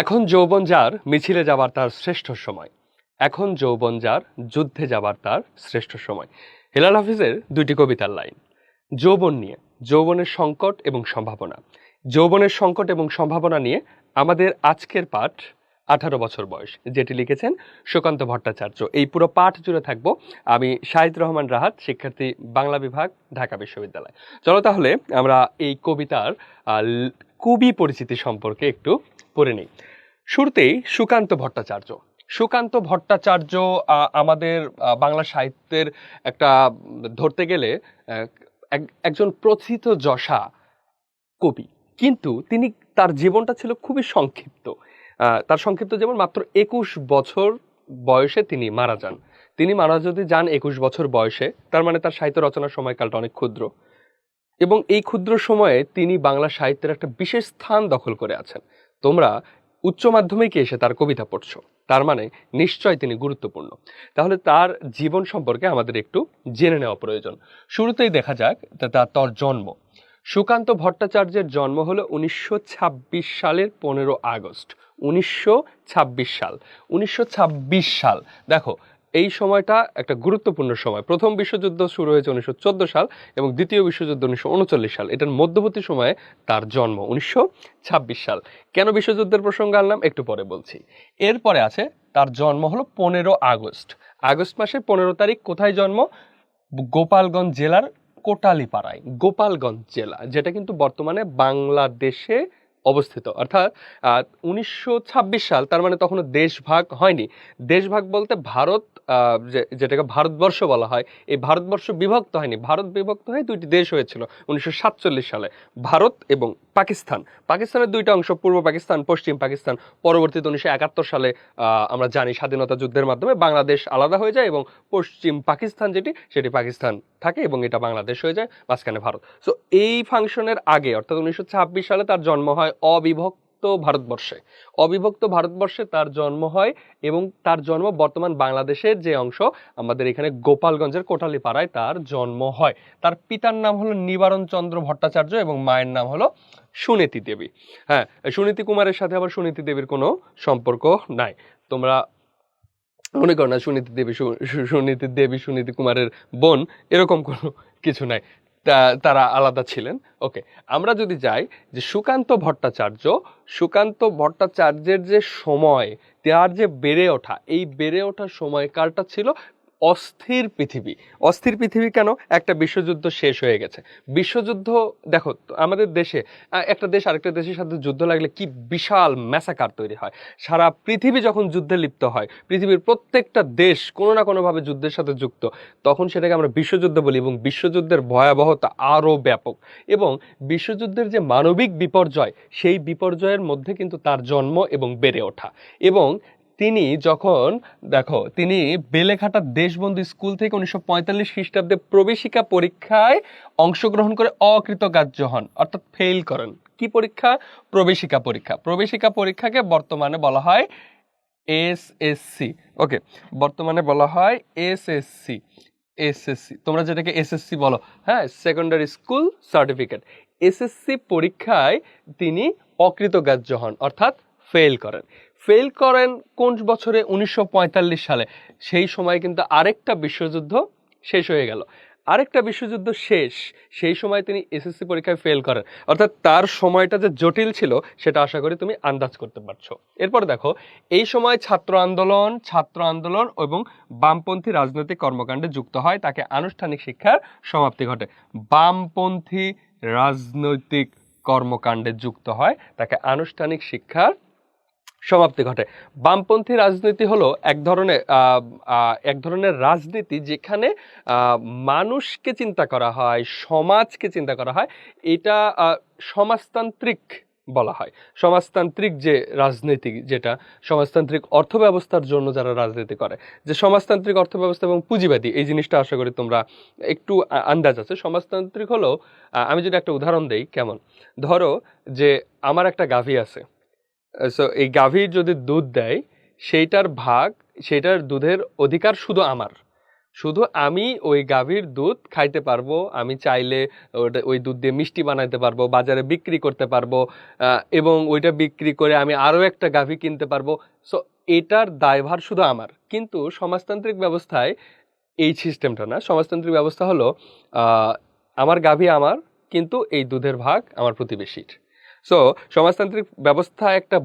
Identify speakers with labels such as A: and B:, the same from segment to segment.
A: এখন যৌবন যার মিছিলে যাবার তার শ্রেষ্ঠ সময়। এখন যৌবন যার যুদ্ধে যাবার তার শ্রেষ্ঠ সময়। হেলাল হাফিজের দুইটি কবিতার লাইন যৌবন নিয়ে, যৌবনের সংকট এবং সম্ভাবনা। যৌবনের সংকট এবং সম্ভাবনা নিয়ে আমাদের আজকের পাঠ 18 বছর বয়স, যেটি লিখেছেন সুকান্ত ভট্টাচার্য। এই পুরো পাঠ জুড়ে থাকবো আমি, শাহিদ রহমান রাহাত, শিক্ষার্থী, বাংলা বিভাগ, ঢাকা বিশ্ববিদ্যালয়। চলো তাহলে আমরা এই কবিতার কবি পরিচিতি সম্পর্কে একটু পড়ে নিই। শুরুতেই সুকান্ত ভট্টাচার্য। সুকান্ত ভট্টাচার্য আমাদের বাংলা সাহিত্যের একটা ধরতে গেলে একজন প্রথিত যশা কবি, কিন্তু তিনি তার জীবনটা ছিল খুবই সংক্ষিপ্ত। তার সংক্ষিপ্ত জীবন, মাত্র 21 বছর বয়সে তিনি মারা যান। তিনি মারা যদি যান 21 বছর বয়সে, তার মানে তার সাহিত্য রচনার সময়কালটা অনেক ক্ষুদ্র, এবং এই ক্ষুদ্র সময়ে তিনি বাংলা সাহিত্যের একটা বিশেষ স্থান দখল করে আছেন। তোমরা উচ্চ মাধ্যমিকে এসে তার কবিতা পড়ছো, তার মানে নিশ্চয় তিনি গুরুত্বপূর্ণ। তাহলে তার জীবন সম্পর্কে আমাদের একটু জেনে নেওয়া প্রয়োজন। শুরুতেই দেখা যাক তার জন্ম। সুকান্ত ভট্টাচার্যের জন্ম হলো 1926 সালের 15 আগস্ট। 1926 সাল, 1926 সাল। দেখো, এই সময়টা একটা গুরুত্বপূর্ণ সময়। প্রথম বিশ্বযুদ্ধ শুরু হয়েছে 1914 সাল এবং দ্বিতীয় বিশ্বযুদ্ধ 1939 সাল। এটার মধ্যবর্তী সময়ে তার জন্ম 1926 সাল। কেন বিশ্বযুদ্ধের প্রসঙ্গ আনলাম একটু পরে বলছি। এরপরে আছে তার জন্ম হলো 15 আগস্ট। আগস্ট মাসের 15 তারিখ। কোথায় জন্ম? গোপালগঞ্জ জেলার কোটালীপাড়ায়। গোপালগঞ্জ জেলা, যেটা কিন্তু বর্তমানে বাংলাদেশে অবস্থিত। অর্থাৎ 1926 সাল, তার মানে তখনও দেশভাগ হয়নি। দেশভাগ বলতে ভারত, যেটাকে ভারতবর্ষ বলা হয়, এই ভারতবর্ষ বিভক্ত হয়নি। ভারত বিভক্ত হয়ে দুইটি দেশ হয়েছিল 1947 সালে, ভারত এবং পাকিস্তান। পাকিস্তানের দুইটা অংশ, পূর্ব পাকিস্তান, পশ্চিম পাকিস্তান। পরবর্তীতে 1971 সালে আমরা জানি স্বাধীনতা যুদ্ধের মাধ্যমে বাংলাদেশ আলাদা হয়ে যায় এবং পশ্চিম পাকিস্তান সেটি পাকিস্তান থাকে এবং এটা বাংলাদেশ হয়ে যায়, মাঝখানে ভারত। সো এই ফাংশনের আগে, অর্থাৎ 1926 সালে তার জন্ম হয় অবিভক্ত ভারতবর্ষে। অবিভক্ত ভারতবর্ষে তার জন্ম হয় এবং তার জন্ম বর্তমান বাংলাদেশের যে অংশ, আমাদের এখানে গোপালগঞ্জের কোটালীপাড়ায় তার জন্ম হয়। তার পিতার নাম হলো নিবারণ চন্দ্র ভট্টাচার্য এবং মায়ের নাম হলো সুনীতি দেবী। হ্যাঁ, সুনীতি কুমারের সাথে আবার সুনীতি দেবীর কোনো সম্পর্ক নাই। তোমরা মনে করো না সুনীতি দেবী সুনীতি কুমারের বোন, এরকম কোনো কিছু নাই। তারা আলাদা ছিলেন। ওকে, আমরা যদি যাই যে সুকান্ত ভট্টাচার্যের যে সময়, তার যে বেড়ে ওঠা, এই বেড়ে ওঠার সময়কালটা ছিল অস্থির পৃথিবী। অস্থির পৃথিবী কেন? একটা বিশ্বযুদ্ধ শেষ হয়ে গেছে। বিশ্বযুদ্ধ, দেখো আমাদের দেশে একটা দেশ আরেকটা দেশের সাথে যুদ্ধ লাগলে কি বিশাল ম্যাসাকার তৈরি হয়। সারা পৃথিবী যখন যুদ্ধে লিপ্ত হয়, পৃথিবীর প্রত্যেকটা দেশ কোনো না কোনোভাবে যুদ্ধের সাথে যুক্ত, তখন সেটাকে আমরা বিশ্বযুদ্ধ বলি এবং বিশ্বযুদ্ধের ভয়াবহতা আরও ব্যাপক। এবং বিশ্বযুদ্ধের যে মানবিক বিপর্যয়, সেই বিপর্যয়ের মধ্যে কিন্তু তার জন্ম এবং বেড়ে ওঠা। এবং তিনি যখন, দেখো, তিনি বেলেঘাটা দেশবন্ধু স্কুল থেকে 1945 খ্রিস্টাব্দে প্রবেশিকা পরীক্ষায় অংশগ্রহণ করে অকৃতকার্য হন, অর্থাৎ ফেল করেন। কি পরীক্ষা? প্রবেশিকা পরীক্ষা। প্রবেশিকা পরীক্ষাকে বর্তমানে বলা হয় এসএসসি। ওকে, বর্তমানে বলা হয় এসএসসি। তোমরা যেটাকে এসএসসি বলো, হ্যাঁ, সেকেন্ডারি স্কুল সার্টিফিকেট। এসএসসি পরীক্ষায় তিনি অকৃতকার্য হন, অর্থাৎ ফেল করেন। কোন বছরে? 1945 সালে। সেই সময় কিন্তু আরেকটা বিশ্বযুদ্ধ শেষ হয়ে গেল। আরেকটা বিশ্বযুদ্ধ শেষ, সেই সময় তিনি এসএসসি পরীক্ষায় ফেল করেন। অর্থাৎ তার সময়টা যে জটিল ছিল সেটা আশা করি তুমি আন্দাজ করতে পারছো। এরপর দেখো, এই সময় ছাত্র আন্দোলন এবং বামপন্থী রাজনৈতিক কর্মকাণ্ডে যুক্ত হয়, তাকে আনুষ্ঠানিক শিক্ষার সমাপ্তি ঘটে। বামপন্থী রাজনৈতিক কর্মকাণ্ডে যুক্ত হয়, তাকে আনুষ্ঠানিক শিক্ষার সমাপ্তি ঘটে। বামপন্থী রাজনীতি হলো এক ধরনের রাজনীতি যেখানে মানুষকে চিন্তা করা হয়, সমাজকে চিন্তা করা হয়। এটা সমাজতান্ত্রিক বলা হয়। সমাজতান্ত্রিক যে রাজনীতি, যেটা সমাজতান্ত্রিক অর্থব্যবস্থার জন্য যারা রাজনীতি করে, যে সমাজতান্ত্রিক অর্থব্যবস্থা এবং পুঁজিবাদী, এই জিনিসটা আশা করি তোমরা একটু আন্দাজ আছে। সমাজতান্ত্রিক হলো, আমি যদি একটা উদাহরণ দেই, কেমন? ধরো যে আমার একটা গাভী আছে। সো এই গাভীর যদি দুধ দেয়, সেইটার দুধের অধিকার শুধু আমার। শুধু আমি ওই গাভীর দুধ খাইতে পারবো, আমি চাইলে ওই দুধ দিয়ে মিষ্টি বানাইতে পারবো, বাজারে বিক্রি করতে পারবো, এবং ওইটা বিক্রি করে আমি আরো একটা গাভী কিনতে পারবো। সো এটার দায়ভার শুধু আমার। কিন্তু সমাজতান্ত্রিক ব্যবস্থায় এই সিস্টেমটা না। সমাজতান্ত্রিক ব্যবস্থা হলো আমার গাভী আমার, কিন্তু এই দুধের ভাগ আমার প্রতিবেশীর। সো সমাজতান্ত্রিক ব্যবস্থা একটা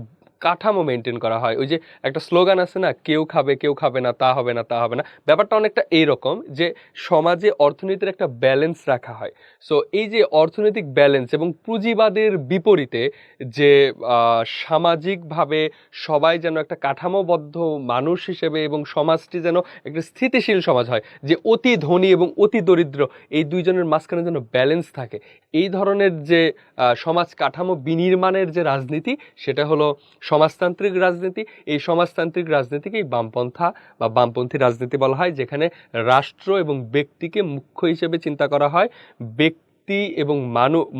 A: কাঠামো মেনটেন করা হয়। ওই যে একটা স্লোগান আছে না, কেউ খাবে কেউ খাবে না, তা হবে না তা হবে না। ব্যাপারটা অনেকটা এইরকম যে সমাজে অর্থনীতির একটা ব্যালেন্স রাখা হয়। সো এই যে অর্থনৈতিক ব্যালেন্স এবং পুঁজিবাদের বিপরীতে যে সামাজিকভাবে সবাই যেন একটা কাঠামোবদ্ধ মানুষ হিসেবে এবং সমাজটি যেন একটা স্থিতিশীল সমাজ হয়, যে অতি ধনী এবং অতি দরিদ্র এই দুইজনের মাঝখানে যেন ব্যালেন্স থাকে, এই ধরনের যে সমাজ কাঠামো বিনির্মাণের যে রাজনীতি, সেটা হলো সমাজতান্ত্রিক রাজনীতি। এই সমাজতান্ত্রিক রাজনীতিকেই বামপন্থা বা বামপন্থী রাজনীতি বলা হয়, যেখানে রাষ্ট্র এবং ব্যক্তিকে মুখ্য হিসেবে চিন্তা করা হয়, ব্যক্তি এবং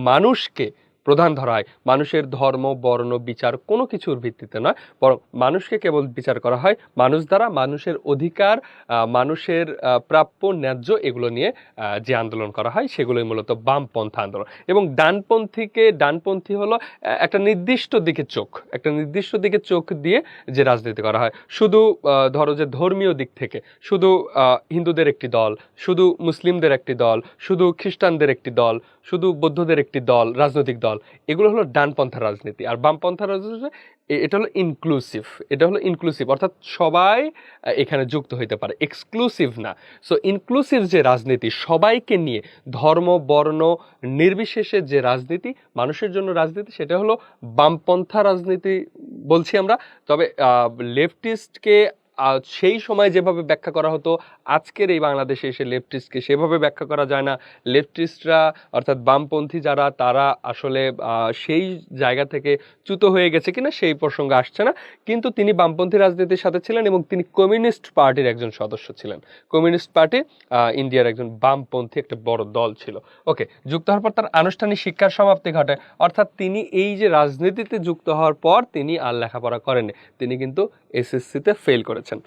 A: মানুষকে প্রধান ধরা হয়। মানুষের ধর্ম বর্ণ বিচার কোনো কিছুর ভিত্তিতে নয়, বরং মানুষকে কেবল বিচার করা হয় মানুষ দ্বারা, মানুষের অধিকার, মানুষের প্রাপ্য ন্যায্য এগুলো নিয়ে যে আন্দোলন করা হয় সেগুলোই মূলত বামপন্থা আন্দোলন। এবং ডানপন্থী হলো একটা নির্দিষ্ট দিকে চোখ, একটা নির্দিষ্ট দিকে চোখ দিয়ে যে রাজনীতি করা হয়। শুধু ধরো যে ধর্মীয় দিক থেকে শুধু হিন্দুদের একটি দল, শুধু মুসলিমদের একটি দল, শুধু খ্রিস্টানদের একটি দল, শুধু বৌদ্ধদের একটি দল, রাজনৈতিক দল, এগুলো হলো ডানপন্থা রাজনীতি। আর বামপন্থা রাজনীতি এটা হলো ইনক্লুসিভ, এটা হলো ইনক্লুসিভ, অর্থাৎ সবাই এখানে যুক্ত হইতে পারে, এক্সক্লুসিভ না। সো ইনক্লুসিভ যে রাজনীতি, সবাইকে নিয়ে ধর্ম বর্ণ নির্বিশেষে যে রাজনীতি, মানুষের জন্য রাজনীতি, সেটা হলো বামপন্থা রাজনীতি বলছি আমরা। তবে লেফটিস্টকে সেই সময় যেভাবে ব্যাখ্যা করা হতো, আজকের এই বাংলাদেশে এসে লেফটিস্টকে সেভাবে ব্যাখ্যা করা যায় না। লেফটিস্টরা অর্থাৎ বামপন্থী যারা, তারা আসলে সেই জায়গা থেকে চ্যুত হয়ে গেছে কিনা সেই প্রসঙ্গে আসছে না। কিন্তু তিনি বামপন্থী রাজনীতির সাথে ছিলেন এবং তিনি কমিউনিস্ট পার্টির একজন সদস্য ছিলেন। কমিউনিস্ট পার্টি ইন্ডিয়ার একজন বামপন্থী একটা বড় দল ছিল। ওকে, যুক্ত হওয়ার পর তার আনুষ্ঠানিক শিক্ষার সমাপ্তি ঘটে, অর্থাৎ তিনি এই যে রাজনীতিতে যুক্ত হওয়ার পর তিনি আর লেখাপড়া করেননি, তিনি কিন্তু এসএসসিতে ফেল করেছেন।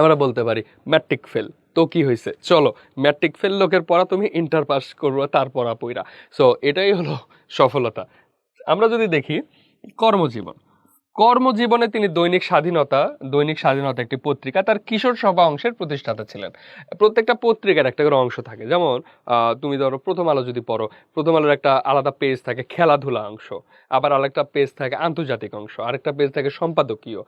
A: আমরা বলতে পারি ম্যাট্রিক ফেল। তো কি হয়েছে, চলো ম্যাট্রিক ফেল লোকের পড়া তুমি ইন্টার পাস করবো, তার পড়া পইরা। সো এটাই হলো সফলতা। আমরা যদি দেখি কর্মজীবনে তিনি দৈনিক স্বাধীনতা একটি পত্রিকা, তার কিশোর সভা অংশের প্রতিষ্ঠাতা ছিলেন। প্রত্যেকটা পত্রিকার একটা করে অংশ থাকে, যেমন তুমি ধরো প্রথম আলো যদি পড়ো, প্রথম আলোর একটা আলাদা পেজ থাকে খেলাধুলা অংশ, আবার আরেকটা পেজ থাকে আন্তর্জাতিক অংশ, আরেকটা পেজ থাকে সম্পাদকীয়।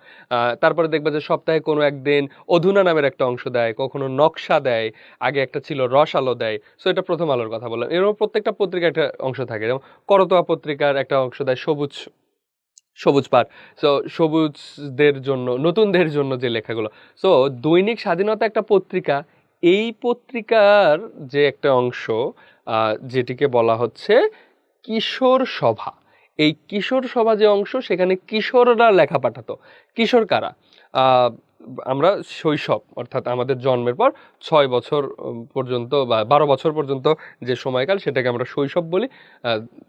A: তারপরে দেখবে যে সপ্তাহে কোনো একদিন অধুনা নামের একটা অংশ দেয়, কখনো নকশা দেয়, আগে একটা ছিল রস আলো দেয়। সো এটা প্রথম আলোর কথা বললাম। এরকম প্রত্যেকটা পত্রিকার একটা অংশ থাকে, যেমন করতোয়া পত্রিকার একটা অংশ দেয় সবুজ পাঠ। সো সবুজদের জন্য, নতুনদের জন্য যে লেখাগুলো। সো দৈনিক স্বাধীনতা একটা পত্রিকা, এই পত্রিকার যে একটা অংশ যেটিকে বলা হচ্ছে কিশোর সভা, এই কিশোর সভা যে অংশ, সেখানে কিশোররা লেখা পাঠাতো। কিশোর কারা? আমরা শৈশব, অর্থাৎ আমাদের জন্মের পর 6 বছর পর্যন্ত বা 12 বছর পর্যন্ত যে সময়কাল, সেটাকে আমরা শৈশব বলি।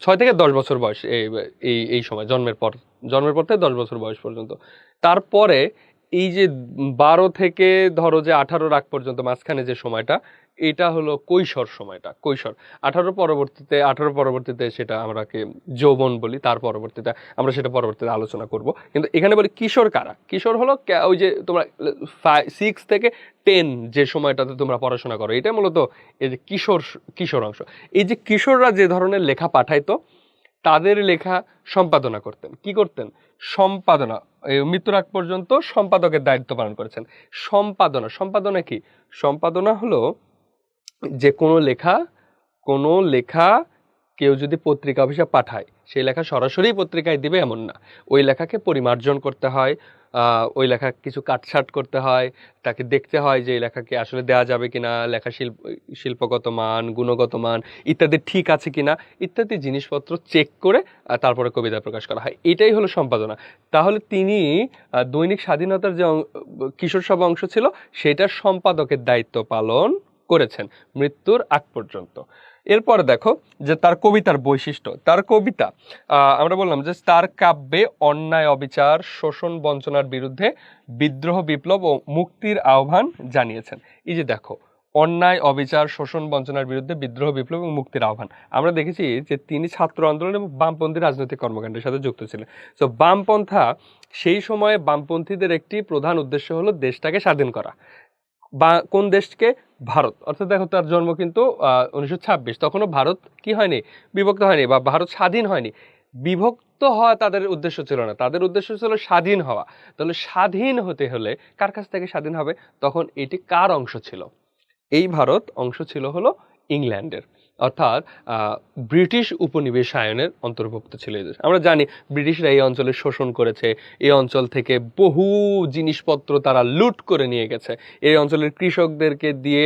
A: 6 থেকে 10 বছর বয়স, এই সময় জন্মের পর থেকে 10 বছর বয়স পর্যন্ত। তারপরে এই যে 12 থেকে ধরো যে 18 আগ পর্যন্ত মাঝখানে যে সময়টা, এটা হলো সময়টা কৈশোর। 18 পরবর্তীতে সেটা আমরাকে যৌবন বলি, তার পরবর্তীতে আমরা সেটা পরবর্তীতে আলোচনা করব। কিন্তু এখানে বলি কিশোর কারা? কিশোর হলো ওই যে তোমরা 6 থেকে 10 যে সময়টাতে তোমরা পড়াশোনা করো, এটা মূলত এই যে কিশোর অংশ। এই যে কিশোররা যে ধরনের লেখা পাঠাইতো, তাদের লেখা সম্পাদনা করতেন। কি করতেন? সম্পাদনা। মৃত্যুর আগ পর্যন্ত সম্পাদকের দায়িত্ব পালন করেছেন। সম্পাদনা কি? সম্পাদনা হলো যে কোনো লেখা কেউ যদি পত্রিকা অফিসে পাঠায়, সেই লেখা সরাসরি পত্রিকায় দিবে এমন না। ওই লেখাকে পরিমার্জন করতে হয়, ওই লেখা কিছু কাটছাট করতে হয়, তাকে দেখতে হয় যে এই লেখাকে আসলে দেওয়া যাবে কিনা, লেখা শিল্পগত মান, গুণগত মান ইত্যাদি ঠিক আছে কিনা, ইত্যাদি জিনিসপত্র চেক করে তারপরে কবিতা প্রকাশ করা হয়। এটাই হলো সম্পাদনা। তাহলে তিনি দৈনিক স্বাধীনতার যে কিশোর সভা অংশ ছিল, সেটার সম্পাদকের দায়িত্ব পালন করেছেন মৃত্যুর আগ পর্যন্ত। এরপরে দেখো যে তার কবিতার বৈশিষ্ট্য। তার কবিতা, আমরা বললাম যে তার কাব্যে অন্যায় অবিচার শোষণ বঞ্চনার বিরুদ্ধে বিদ্রোহ বিপ্লব ও মুক্তির আহ্বান জানিয়েছেন। এই যে দেখো, অন্যায়, অবিচার, শোষণ, বঞ্চনার বিরুদ্ধে বিদ্রোহ, বিপ্লব এবং মুক্তির আহ্বান। আমরা দেখেছি যে তিনি ছাত্র আন্দোলন এবং বামপন্থী রাজনৈতিক কর্মকাণ্ডের সাথে যুক্ত ছিলেন। তো বামপন্থা সেই সময়ে বামপন্থীদের একটি প্রধান উদ্দেশ্য হলো দেশটাকে স্বাধীন করা। বা কোন দেশকে? ভারত। অর্থাৎ দেখো তার জন্ম কিন্তু 1926, তখনও ভারত কি হয়নি, বিভক্ত হয়নি বা ভারত স্বাধীন হয়নি। বিভক্ত হওয়া তাদের উদ্দেশ্য ছিল না, তাদের উদ্দেশ্য ছিল স্বাধীন হওয়া। তাহলে স্বাধীন হতে হলে কার কাছ থেকে স্বাধীন হবে? তখন এটি কার অংশ ছিল? এই ভারত অংশ ছিল হলো ইংল্যান্ডের, অর্থাৎ ব্রিটিশ উপনিবেশায়নের অন্তর্ভুক্ত ছিল এই দেশ। আমরা জানি ব্রিটিশরা এই অঞ্চলে শোষণ করেছে, এই অঞ্চল থেকে বহু জিনিসপত্র তারা লুট করে নিয়ে গেছে। এই অঞ্চলের কৃষকদেরকে দিয়ে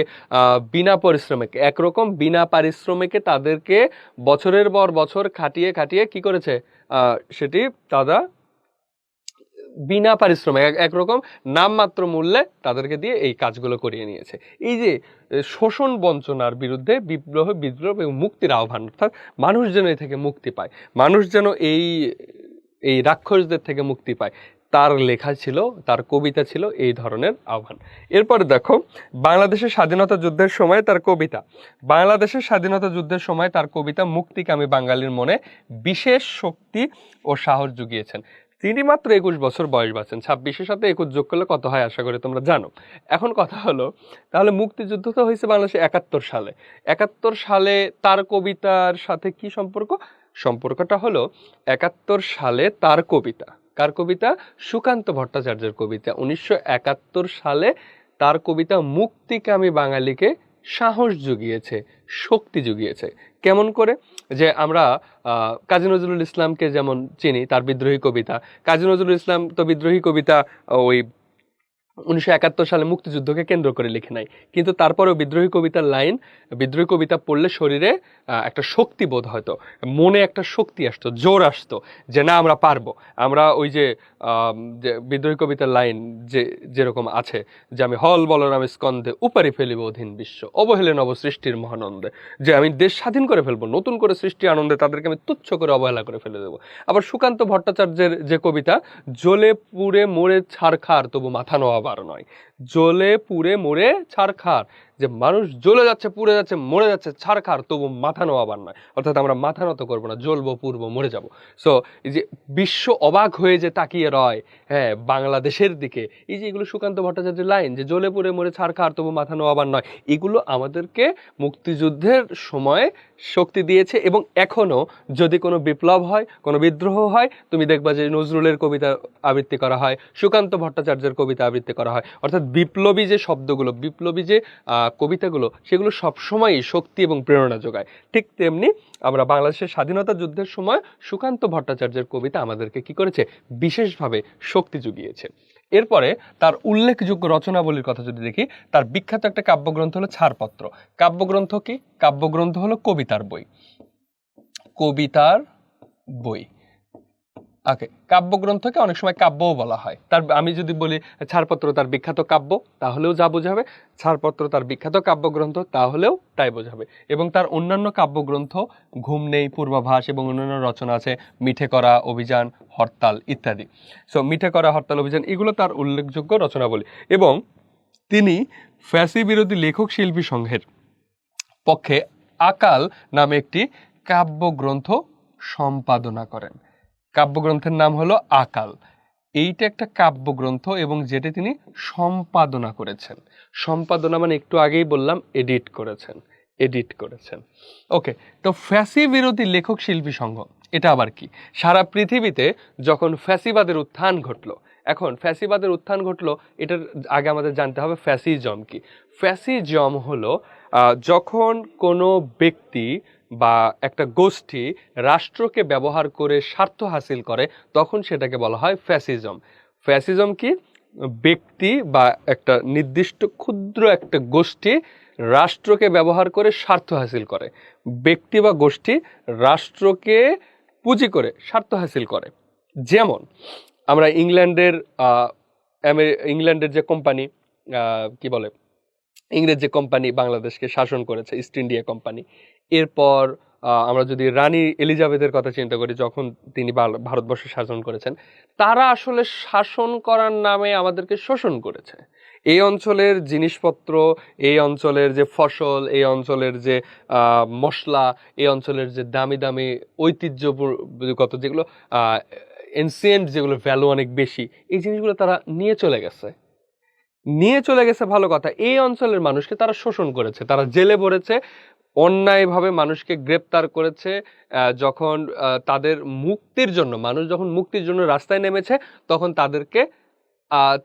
A: বিনা পরিশ্রমিকে, একরকম বিনা পারিশ্রমিকে তাদেরকে বছরের পর বছর খাটিয়ে খাটিয়ে কি করেছে, সেটি তারা বিনা পারিশ্রমিক একরকম নামমাত্র মূল্যে তাদেরকে দিয়ে এই কাজগুলো করিয়ে নিয়েছে। এই যে শোষণ বঞ্চনার বিরুদ্ধে বিপ্লব, বিদ্রোহ এবং মুক্তির আহ্বান, অর্থাৎ মানুষ যেন এই থেকে মুক্তি পায়, মানুষ যেন এই এই রাক্ষসদের থেকে মুক্তি পায়, তার লেখা ছিল, তার কবিতা ছিল এই ধরনের আহ্বান। এরপরে দেখো বাংলাদেশের স্বাধীনতা যুদ্ধের সময় তার কবিতা, বাংলাদেশের স্বাধীনতা যুদ্ধের সময় তার কবিতা মুক্তিকামী বাঙালির মনে বিশেষ শক্তি ও সাহস জুগিয়েছেন। তিনি মাত্র 21 বছর বয়স বাঁচেন, 26-এর সাথে 21 যোগ করলে কত হয় আশা করি তোমরা জানো। এখন কথা হলো, তাহলে মুক্তিযুদ্ধ তো হয়েছে বাংলাদেশে 71 সালে। 71 সালে তার কবিতার সাথে কি সম্পর্ক? সম্পর্কটা হলো 71 সালে তার কবিতা, কার কবিতা? সুকান্ত ভট্টাচার্যের কবিতা। 1971 সালে তার কবিতা মুক্তিকামী বাঙালিকে সাহস জুগিয়েছে, শক্তি জুগিয়েছে। কেমন করে? যে আমরা কাজী নজরুল ইসলামকে যেমন চিনি, তার বিদ্রোহী কবিতা। কাজী নজরুল ইসলাম তো বিদ্রোহী কবিতা ওই 1971 সালে মুক্তিযুদ্ধকে কেন্দ্র করে লিখে নাই, কিন্তু তারপরেও বিদ্রোহী কবিতার লাইন, বিদ্রোহী কবিতা পড়লে শরীরে একটা শক্তি বোধ হতো, মনে একটা শক্তি আসতো, জোর আসতো যে না আমরা পারবো। আমরা ওই যে বিদ্রোহী কবিতার লাইন যে যেরকম আছে যে আমি হল বলরাম স্কন্ধে উপারি ফেলিব অধীন বিশ্ব, অবহেলে নব সৃষ্টির মহানন্দে, যে আমি দেশ স্বাধীন করে ফেলবো, নতুন করে সৃষ্টি আনন্দে তাদেরকে আমি তুচ্ছ করে অবহেলা করে ফেলে দেবো। আবার সুকান্ত ভট্টাচার্যের যে কবিতা, জ্বলে পুড়ে মরে ছারখার তবু মাথা নোয়াবার নয়, জ্বলে পুড়ে মরে ছারখার, যে মানুষ জ্বলে যাচ্ছে, পুড়ে যাচ্ছে, মরে যাচ্ছে, ছারখার তবু মাথা নোয়াবার নয়, অর্থাৎ আমরা মাথা নত করবো না, জ্বলবো, পুড়বো, মরে যাবো। সো এই যে বিশ্ব অবাক হয়ে যে তাকিয়ে রয়, হ্যাঁ, বাংলাদেশের দিকে, এই যে এগুলো সুকান্ত ভট্টাচার্যের লাইন, যে জ্বলে পুড়ে মরে ছারখার তবু মাথা নোয়াবার নয়, এগুলো আমাদেরকে মুক্তিযুদ্ধের সময় শক্তি দিয়েছে। এবং এখনো যদি কোনো বিপ্লব হয়, কোনো বিদ্রোহ হয়, তুমি দেখবা যে নজরুলের কবিতা আবৃত্তি করা হয়, সুকান্ত ভট্টাচার্যের কবিতা আবৃত্তি করা হয়, অর্থাৎ বিপ্লবী যে শব্দগুলো, বিপ্লবী যে কবিতাগুলো, সেগুলো সবসময়ই শক্তি এবং প্রেরণা যোগায়। ঠিক তেমনি আমরা বাংলাদেশের স্বাধীনতা যুদ্ধের সময় সুকান্ত ভট্টাচার্যের কবিতা আমাদেরকে কি করেছে? বিশেষভাবে শক্তি জুগিয়েছে। এরপরে তার উল্লেখযোগ্য রচনাবলীর কথা যদি দেখি, তার বিখ্যাত একটা কাব্যগ্রন্থ হলো ছাড়পত্র। কাব্যগ্রন্থ কি? কাব্যগ্রন্থ হলো কবিতার বই, কবিতার বই। ওকে, কাব্যগ্রন্থকে অনেক সময় কাব্যও বলা হয়। তার আমি যদি বলি ছাড়পত্র তার বিখ্যাত কাব্য, তাহলেও যা বোঝাবে, ছাড়পত্র তার বিখ্যাত কাব্যগ্রন্থ, তাহলেও তাই বোঝাবে। এবং তার অন্যান্য কাব্যগ্রন্থ ঘুম নেই, পূর্বাভাস এবং অন্যান্য রচনা আছে, মিঠে করা, অভিযান, হরতাল ইত্যাদি। সো মিঠে করা, হরতাল, অভিযান এগুলো তার উল্লেখযোগ্য রচনাবলী। এবং তিনি ফ্যাসি বিরোধী লেখক শিল্পী সংঘের পক্ষে আকাল নামে একটি কাব্যগ্রন্থ সম্পাদনা করেন। কাব্যগ্রন্থের নাম হলো আকাল। এইটা একটা কাব্যগ্রন্থ এবং যেটা তিনি সম্পাদনা করেছেন। সম্পাদনা মানে একটু আগেই বললাম এডিট করেছেন, এডিট করেছেন। ওকে, তো ফ্যাসি বিরোধী লেখক শিল্পী সংঘ এটা আবার কি? সারা পৃথিবীতে যখন ফ্যাসিবাদের উত্থান ঘটলো, এখন ফ্যাসিবাদের উত্থান ঘটলো, এটার আগে আমাদের জানতে হবে ফ্যাসিজম কি। ফ্যাসিজম হলো যখন কোনো ব্যক্তি বা একটা গোষ্ঠী রাষ্ট্রকে ব্যবহার করে স্বার্থ হাসিল করে, তখন সেটাকে বলা হয় ফ্যাসিজম। ফ্যাসিজম কি? ব্যক্তি বা একটা নির্দিষ্ট ক্ষুদ্র একটা গোষ্ঠী রাষ্ট্রকে ব্যবহার করে স্বার্থ হাসিল করে, ব্যক্তি বা গোষ্ঠী রাষ্ট্রকে পুঁজি করে স্বার্থ হাসিল করে। যেমন আমরা ইংল্যান্ডের যে কোম্পানি, কি বলে, ইংরেজ যে কোম্পানি বাংলাদেশকে শাসন করেছে, ইস্ট ইন্ডিয়া কোম্পানি। এরপর আমরা যদি রানী এলিজাবেথের কথা চিন্তা করি, যখন তিনি ভারতবর্ষ শাসন করেছেন, তারা আসলে শাসন করার নামে আমাদেরকে শোষণ করেছে। এই অঞ্চলের জিনিসপত্র, এই অঞ্চলের যে ফসল, এই অঞ্চলের যে মশলা, এই অঞ্চলের যে দামি দামি ঐতিহ্যগত যেগুলো এনসিয়েন্ট, যেগুলো ভ্যালু অনেক বেশি, এই জিনিসগুলো তারা নিয়ে চলে গেছে ভালো কথা। এই অঞ্চলের মানুষকে তারা শোষণ করেছে, তারা জেলে ভরেছে, অন্যায়ভাবে মানুষকে গ্রেপ্তার করেছে। যখন তাদের মুক্তির জন্য, মানুষ যখন মুক্তির জন্য রাস্তায় নেমেছে, তখন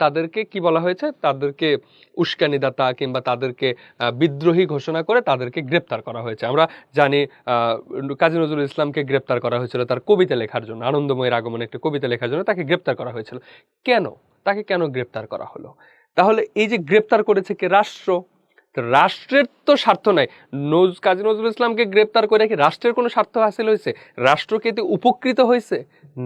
A: তাদেরকে কি বলা হয়েছে, তাদেরকে উস্কানিদাতা কিংবা তাদেরকে বিদ্রোহী ঘোষণা করে তাদেরকে গ্রেপ্তার করা হয়েছে। আমরা জানি কাজী নজরুল ইসলামকে গ্রেপ্তার করা হয়েছিল তার কবিতা লেখার জন্য, আনন্দময়ের আগমনে একটা কবিতা লেখার জন্য তাকে গ্রেপ্তার করা হয়েছিল। তাকে কেন গ্রেপ্তার করা হলো? তাহলে এই যে গ্রেপ্তার করেছে কে? রাষ্ট্র। রাষ্ট্রের তো স্বার্থ নাই। কাজী নজরুল ইসলামকে গ্রেপ্তার করে কি রাষ্ট্রের কোনো স্বার্থ হাসিল হয়েছে? রাষ্ট্র কি এতে উপকৃত হয়েছে?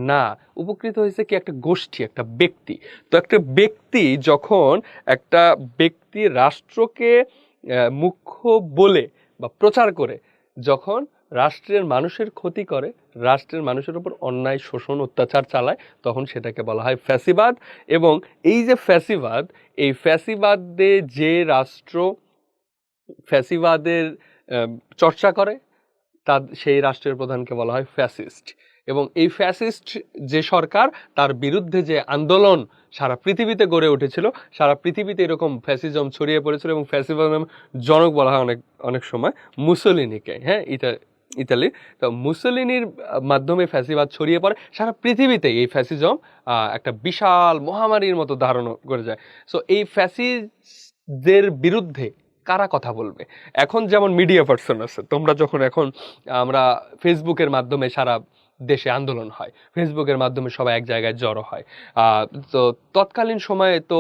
A: না, উপকৃত হয়েছে কি একটা গোষ্ঠী, একটা ব্যক্তি। তো একটা ব্যক্তি যখন একটা ব্যক্তি রাষ্ট্রকে মুখ্য বলে বা প্রচার করে, যখন রাষ্ট্রের মানুষের ক্ষতি করে, রাষ্ট্রের মানুষের উপর অন্যায় শোষণ অত্যাচার চালায়, তখন সেটাকে বলা হয় ফ্যাসিবাদ। এবং এই যে ফ্যাসিবাদ, এই ফ্যাসিবাদে যে রাষ্ট্র ফ্যাসিবাদের চর্চা করে, সেই রাষ্ট্রের প্রধানকে বলা হয় ফ্যাসিস্ট। এবং এই ফ্যাসিস্ট যে সরকার, তার বিরুদ্ধে যে আন্দোলন সারা পৃথিবীতে গড়ে উঠেছিল, সারা পৃথিবীতে এরকম ফ্যাসিজম ছড়িয়ে পড়েছিল। এবং ফ্যাসিজম জনক বলা হয় অনেক সময় মুসোলিনিকে, হ্যাঁ, ইতালি। তো মুসোলিনির মাধ্যমে ফ্যাসিবাদ ছড়িয়ে পড়ে সারা পৃথিবীতে। এই ফ্যাসিজম একটা বিশাল মহামারীর মতো ধারণ করে যায়। সো এই ফ্যাসিস্টদের বিরুদ্ধে কারা কথা বলবে? এখন যেমন মিডিয়া পার্সন আছে, তোমরা যখন এখন আমরা ফেসবুকের মাধ্যমে সারা দেশে আন্দোলন হয়, ফেসবুকের মাধ্যমে সবাই এক জায়গায় জড়ো হয়। তো তৎকালীন সময়ে তো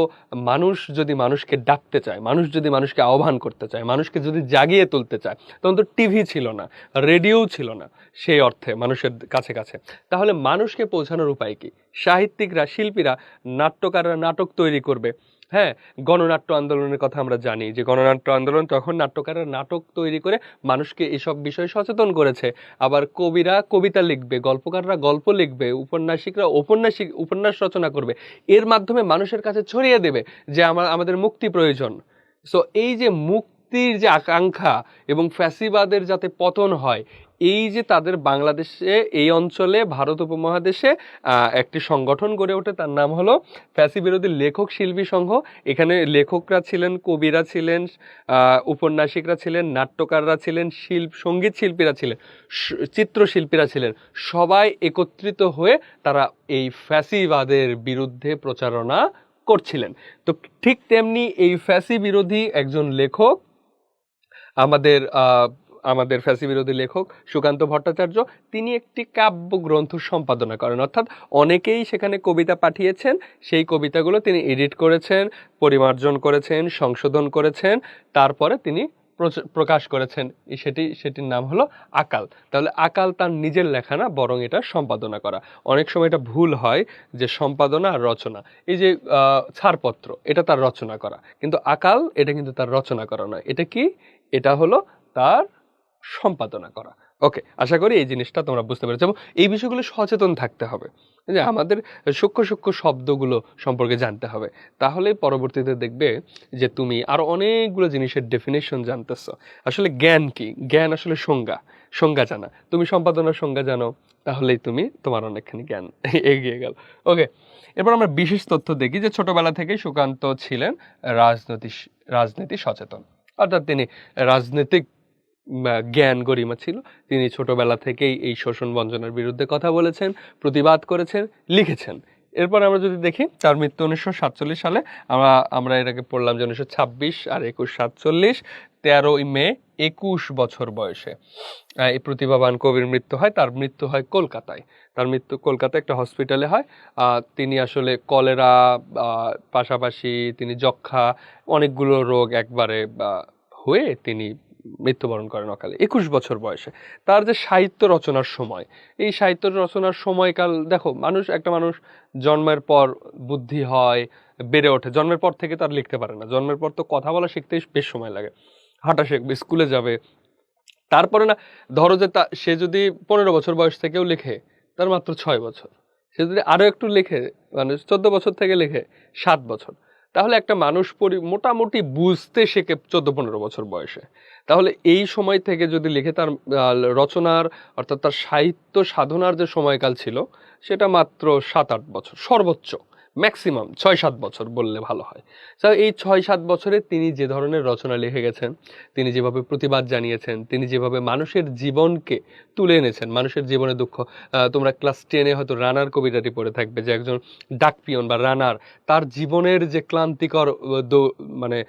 A: মানুষ যদি মানুষকে ডাকতে চায়, মানুষ যদি মানুষকে আহ্বান করতে চায়, মানুষকে যদি জাগিয়ে তুলতে চায়, তখন তো টিভি ছিল না, রেডিও ছিল না সেই অর্থে মানুষের কাছে কাছে। তাহলে মানুষকে পৌঁছানোর উপায় কি? সাহিত্যিকরা, শিল্পীরা, নাট্যকাররা নাটক তৈরি করবে। হ্যাঁ, গণনাট্য আন্দোলনের কথা আমরা জানি, যে গণনাট্য আন্দোলন, তখন নাট্যকাররা নাটক তৈরি করে মানুষকে এসব বিষয়ে সচেতন করেছে। আবার কবিরা কবিতা লিখবে, গল্পকাররা গল্প লিখবে, উপন্যাসিকরা উপন্যাস রচনা করবে, এর মাধ্যমে মানুষের কাছে ছড়িয়ে দেবে যে আমাদের মুক্তি প্রয়োজন। সো এই যে মুক্তির যে আকাঙ্ক্ষা এবং ফ্যাসিবাদের যাতে পতন হয়, এই যে তাদের বাংলাদেশে, এই অঞ্চলে, ভারত উপমহাদেশে একটি সংগঠন গড়ে ওঠে, তার নাম হলো ফ্যাসি বিরোধী লেখক শিল্পী সংঘ। এখানে লেখকরা ছিলেন, কবিরা ছিলেন, উপন্যাসিকরা ছিলেন, নাট্যকাররা ছিলেন, সঙ্গীত শিল্পীরা ছিলেন, চিত্রশিল্পীরা ছিলেন। সবাই একত্রিত হয়ে তারা এই ফ্যাসিবাদের বিরুদ্ধে প্রচারণা করছিলেন। তো ঠিক তেমনি এই ফ্যাসি বিরোধী একজন লেখক, আমাদের ফ্যাসি বিরোধী লেখক সুকান্ত ভট্টাচার্য, তিনি একটি কাব্যগ্রন্থ সম্পাদনা করেন। অর্থাৎ অনেকেই সেখানে কবিতা পাঠিয়েছেন, সেই কবিতাগুলো তিনি এডিট করেছেন, পরিমার্জন করেছেন, সংশোধন করেছেন, তারপরে তিনি প্রকাশ করেছেন। সেটির নাম হলো আকাল। তাহলে আকাল তার নিজের লেখা না, বরং এটা সম্পাদনা করা। অনেক সময় এটা ভুল হয় যে সম্পাদনা আর রচনা, এই যে ছাড়পত্র, এটা তার রচনা করা, কিন্তু আকাল এটা কিন্তু তার রচনা করা নয়। এটা কি? এটা হলো তার সম্পাদনা করা। ওকে, আশা করি এই জিনিসটা তোমরা বুঝতে পেরেছো। এবং এই বিষয়গুলো সচেতন থাকতে হবে, যে আমাদের সূক্ষ্ম সূক্ষ্ম শব্দগুলো সম্পর্কে জানতে হবে। তাহলে পরবর্তীতে দেখবে যে তুমি আরো অনেকগুলো জিনিসের ডেফিনেশন জানতেছো। আসলে জ্ঞান কি? জ্ঞান আসলে সংজ্ঞা জানা। তুমি সম্পাদনার সংজ্ঞা জানো, তাহলেই তোমার অনেকখানি জ্ঞান এগিয়ে গেল। ওকে, এরপর আমরা বিশেষ তথ্য দেখি যে ছোটবেলা থেকেই সুকান্ত ছিলেন রাজনীতি সচেতন। অর্থাৎ তিনি রাজনৈতিক জ্ঞান গরিমা ছিল। তিনি ছোটবেলা থেকেই এই শোষণ বঞ্চনার বিরুদ্ধে কথা বলেছেন, প্রতিবাদ করেছেন, লিখেছেন। এরপর আমরা যদি দেখি, তার মৃত্যু 1947 সালে। আমরা এর আগে পড়লাম যে 1926 আর 21, 47, 13ই মে 21 বছর বয়সে এই প্রতিভাবান কবির মৃত্যু হয়। তার মৃত্যু হয় কলকাতায়। তার মৃত্যু কলকাতায় একটা হসপিটালে হয়। তিনি আসলে কলেরা, পাশাপাশি তিনি যক্ষা, অনেকগুলো রোগ একবারে হয়ে তিনি মৃত্যুবরণ করেন অকালে 21 বছর বয়সে। তার যে সাহিত্য রচনার সময়, এই সাহিত্য রচনার সময়কাল দেখো, একটা মানুষ জন্মের পর বুদ্ধি হয়, বেড়ে ওঠে, জন্মের পর থেকে তার লিখতে পারে না। জন্মের পর তো কথা বলা শিখতেই বেশ সময় লাগে, হাঁটা শিখবে, স্কুলে যাবে, তারপরে না, ধরো যে সে যদি 15 বছর বয়স থেকেও লিখে, তার মাত্র 6 বছর। সে যদি আরো একটু লিখে, মানে 14 বছর থেকে লিখে, 7 বছর। তাহলে একটা মানুষ মোটামুটি বুঝতে শেখে 14-15 বছর বয়সে। তাহলে এই সময় থেকে যদি লিখে তার রচনার অর্থাৎ তার সাহিত্য সাধনার যে সময়কাল ছিল সেটা মাত্র 7-8 বছর, সর্বোচ্চ ম্যাক্সিমাম 6-7 বছর বললে ভালো হয়। এই 6-7 বছরে তিনি যে ধরনের রচনা লিখে গেছেন, তিনি যেভাবে প্রতিবাদ জানিয়েছেন, তিনি যেভাবে মানুষের জীবনকে তুলে এনেছেন, মানুষের জীবনে দুঃখ। তোমরা ক্লাস 10-এ হয়তো রানার কবিতাটি পড়ে থাকবে, যে একজন ডাকপিয়ন বা রানার তার জীবনের যে ক্লান্তিকর মানে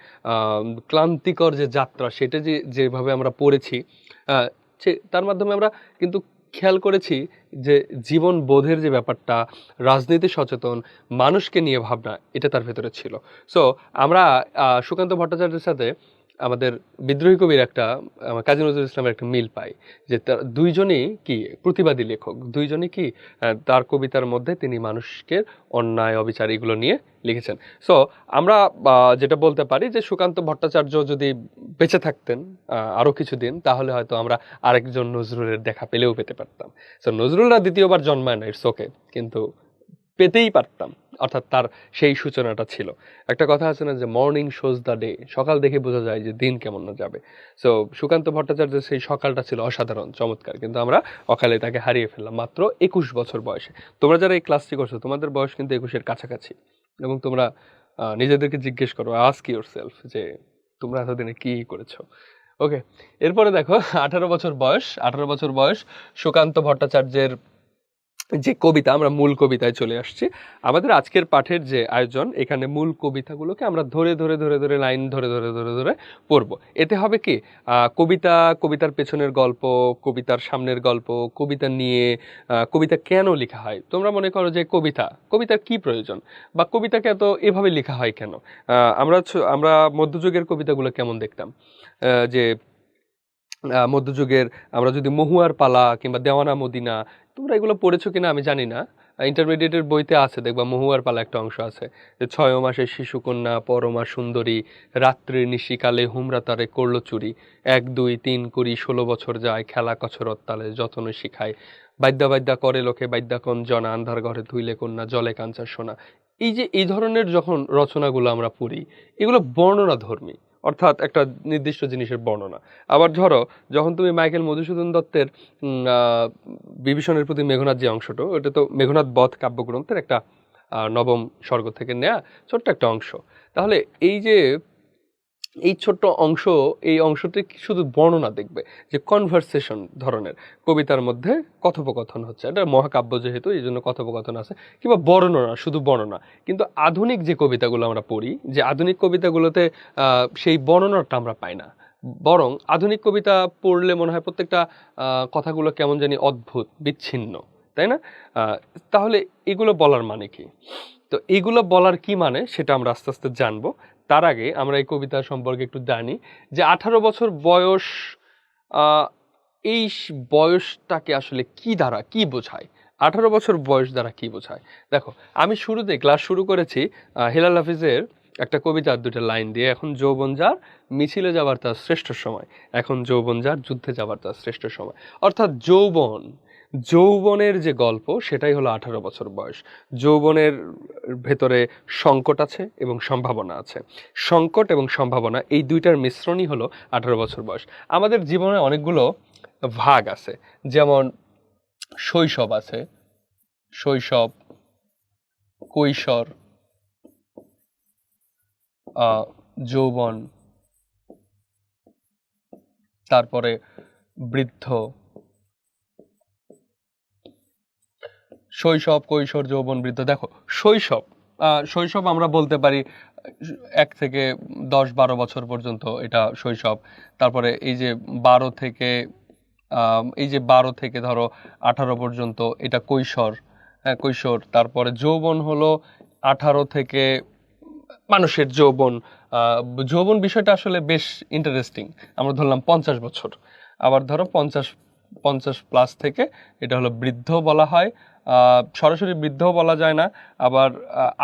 A: ক্লান্তিকর যে যাত্রা, সেটা যেভাবে আমরা পড়েছি, তার মাধ্যমে আমরা কিন্তু খেয়াল করেছি যে জীবন বোধের যে ব্যাপারটা, রাজনীতি সচেতন, মানুষকে নিয়ে ভাবনা, এটা তার ভেতরে ছিল। সো আমরা সুকান্ত ভট্টাচার্যের সাথে আমাদের বিদ্রোহী কবির কাজী নজরুল ইসলামের একটা মিল পাই, যে তার দুইজনই কি প্রতিবাদী লেখক, দুইজনই কি তার কবিতার মধ্যে তিনি মানুষকে অন্যায় অবিচার এগুলো নিয়ে লিখেছেন। সো আমরা যেটা বলতে পারি যে সুকান্ত ভট্টাচার্য যদি বেঁচে থাকতেন আরো কিছুদিন, তাহলে হয়তো আমরা আরেকজন নজরুলের দেখা পেলেও পেতে পারতাম। সো নজরুলরা দ্বিতীয়বার জন্মায় না, ইটস ওকে, কিন্তু পেতেই পারতাম, অর্থাৎ তার সেই সূচনাটা ছিল। একটা কথা আছে না যে মর্নিং শোজ দ্য ডে, সকাল দেখে বোঝা যায় যে দিন কেমন না যাবে। সো সুকান্ত ভট্টাচার্যের সেই সকালটা ছিল অসাধারণ, চমৎকার, কিন্তু আমরা অকালে তাকে হারিয়ে ফেললাম মাত্র 21 বছর বয়সে। তোমরা যারা এই ক্লাসটি করছো, তোমাদের বয়স কিন্তু 21-এর কাছাকাছি, এবং তোমরা নিজেদেরকে জিজ্ঞেস করো, আস্ক ইউরসেলফ, যে তোমরা এতদিনে কি করেছো। ওকে, এরপরে দেখো 18 বছর বয়স সুকান্ত ভট্টাচার্যের যে কবিতা, আমরা মূল কবিতায় চলে আসছি। আমাদের আজকের পাঠের যে আয়োজন, এখানে মূল কবিতাগুলোকে আমরা ধরে ধরে ধরে ধরে লাইন ধরে ধরে ধরে ধরে পড়বো। এতে হবে কি, কবিতার পেছনের গল্প, কবিতার সামনের গল্প, কবিতা নিয়ে কবিতা কেন লেখা হয়। তোমরা মনে করো যে কবিতার কি প্রয়োজন, বা কবিতাকে এত এভাবে লেখা হয় কেন। আমরা মধ্যযুগের কবিতাগুলো কেমন দেখতাম, যে মধ্যযুগের আমরা যদি মহুয়ার পালা কিংবা দেওয়ানা মদিনা, তোমরা এগুলো পড়েছো কিনা আমি জানি না, ইন্টারমিডিয়েটের বইতে আছে, দেখবা মহুয়ার পালা একটা অংশ আছে, যে 6 মাসের শিশুকন্যা পরমা সুন্দরী, রাত্রির নিশিকালে হুমরা তারে করলো চুরি, 1 2 3 করি 16 বছর যায়, খেলা কছরত তালে যতন শিখায়, বাদ্যা বাদ্যা করে লোকে বাদ্যাকন জনা, আন্ধার ঘরে ধুইলে কন্যা জলে কাঞ্চার সোনা। এই যে এই ধরনের যখন রচনাগুলো আমরা পড়ি, এগুলো বর্ণনা ধর্মী, অর্থাৎ একটা নির্দিষ্ট জিনিসের বর্ণনা। আবার ধরো, যখন তুমি মাইকেল মধুসূদন দত্তের বিভীষণের প্রতি মেঘনাদ যে অংশটা, ওটা তো মেঘনাদ বধ কাব্যগ্রন্থের একটা নবম স্বর্গ থেকে নেয়া ছোট্ট একটা অংশ। তাহলে এই ছোট্ট অংশ, এই অংশটি শুধু বর্ণনা দেখবে, যে কনভারসেশন ধরনের, কবিতার মধ্যে কথোপকথন হচ্ছে, এটা মহাকাব্য যেহেতু এই জন্য কথোপকথন আছে, কিংবা বর্ণনা, শুধু বর্ণনা। কিন্তু আধুনিক যে কবিতাগুলো আমরা পড়ি, যে আধুনিক কবিতাগুলোতে সেই বর্ণনাটা আমরা পাই না, বরং আধুনিক কবিতা পড়লে মনে হয় প্রত্যেকটা কথাগুলো কেমন জানি অদ্ভুত, বিচ্ছিন্ন, তাই না? তাহলে এগুলো বলার মানে কি? তো এগুলো বলার কি মানে সেটা আমরা আস্তে আস্তে জানবো। তার আগে আমরা এই কবিতা সম্পর্কে একটু জানি, যে 18 বছর বয়স, এই বয়সটাকে আসলে কি দ্বারা কি বোঝায়, 18 বছর বয়স দ্বারা কি বোঝায়। দেখো, আমি শুরুতে ক্লাস শুরু করেছি হেলাল হাফিজের একটা কবিতার 2টা লাইন দিয়ে, এখন যৌবন যার মিছিলে যাবার তার শ্রেষ্ঠ সময়, এখন যৌবন যার যুদ্ধে যাবার তার শ্রেষ্ঠ সময়। অর্থাৎ যৌবনের যে গল্প, সেটাই হলো 18 বছর বয়স। যৌবনের ভেতরে সংকট আছে এবং সম্ভাবনা আছে, সংকট এবং সম্ভাবনা, এই দুইটার মিশ্রণই হলো 18 বছর বয়স। আমাদের জীবনে অনেকগুলো ভাগ আছে, যেমন শৈশব আছে, শৈশব, কৈশোর, যৌবন, তারপরে বৃদ্ধ, শৈশব, কৈশোর, যৌবন, বৃদ্ধ। দেখো, শৈশব আমরা বলতে পারি 1 থেকে 10-12 বছর পর্যন্ত, এটা শৈশব। তারপরে এই যে 12 থেকে ধরো 18 পর্যন্ত, এটা কৈশোর, হ্যাঁ কৈশোর। তারপরে যৌবন হলো 18 থেকে, মানুষের যৌবন বিষয়টা আসলে বেশ ইন্টারেস্টিং। আমরা ধরলাম 50 বছর, আবার ধরো 50 50+ থেকে এটা হলো বৃদ্ধ বলা হয়। সরাসরি বৃদ্ধও বলা যায় না, আবার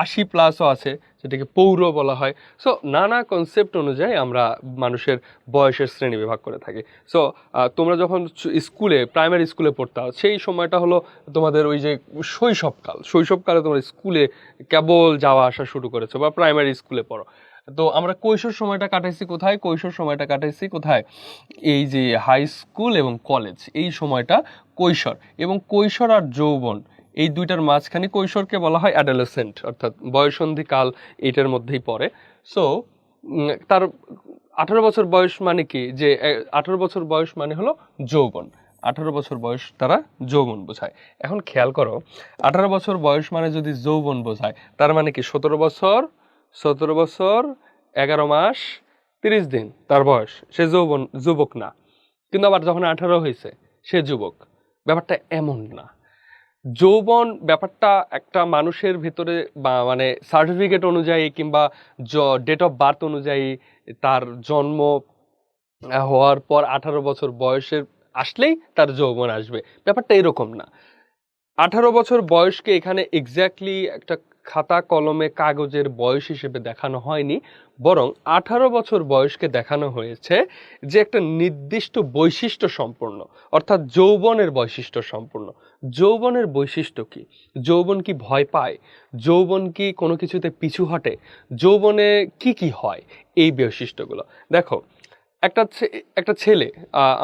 A: 80+ও আছে, যেটাকে পৌর বলা হয়। সো নানা কনসেপ্ট অনুযায়ী আমরা মানুষের বয়সের শ্রেণী বিভাগ করে থাকি। সো তোমরা যখন স্কুলে, প্রাইমারি স্কুলে পড়তে, সেই সময়টা হলো তোমাদের ওই যে শৈশবকাল। শৈশবকালে তোমরা স্কুলে কেবল যাওয়া আসা শুরু করেছো বা প্রাইমারি স্কুলে পড়ো। তো আমরা কৈশোর সময়টা কাটাইছি কোথায়? কৈশোর সময়টা কাটাইছি কোথায়? এই যে হাই স্কুল এবং কলেজ, এই সময়টা কৈশোর। এবং কৈশোর আর যৌবন, এই দুইটার মাঝখানে কৈশোরকে বলা হয় অ্যাডোলেসেন্ট, অর্থাৎ বয়সন্ধিকাল, এইটার মধ্যেই পড়ে। সো তার 18 বছর বয়স মানে কি? যে 18 বছর বয়স মানে হলো যৌবন। 18 বছর বয়স তারা যৌবন বোঝায়। এখন খেয়াল করো, 18 বছর বয়স মানে যদি যৌবন বোঝায়, তার মানে কি 17 বছর, 17 বছর 11 মাস 30 দিন তার বয়স, সে যুবক না। কিন্তু আবার যখন 18 হয়েছে সে যুবক। ব্যাপারটা এমন না। যৌবন ব্যাপারটা একটা মানুষের ভেতরে, বা মানে সার্টিফিকেট অনুযায়ী কিংবা ডেট অফ বার্থ অনুযায়ী, তার জন্ম হওয়ার পর 18 বছর বয়সের আসলেই তার যৌবন আসবে, ব্যাপারটা এরকম না। 18 বছর বয়সকে এখানে এক্স্যাক্টলি একটা খাতা কলমে কাগজের বয়স হিসেবে দেখানো হয়নি, বরং 18 বছর বয়সকে দেখানো হয়েছে যে একটা নির্দিষ্ট বৈশিষ্ট্য সম্পূর্ণ, অর্থাৎ যৌবনের বৈশিষ্ট্য সম্পূর্ণ। যৌবনের বৈশিষ্ট্য কি? যৌবন কি ভয় পায়? যৌবন কি কোনো কিছুতে পিছু হটে? যৌবনে কি কি হয়? এই বৈশিষ্ট্যগুলো দেখো। একটা ছেলে,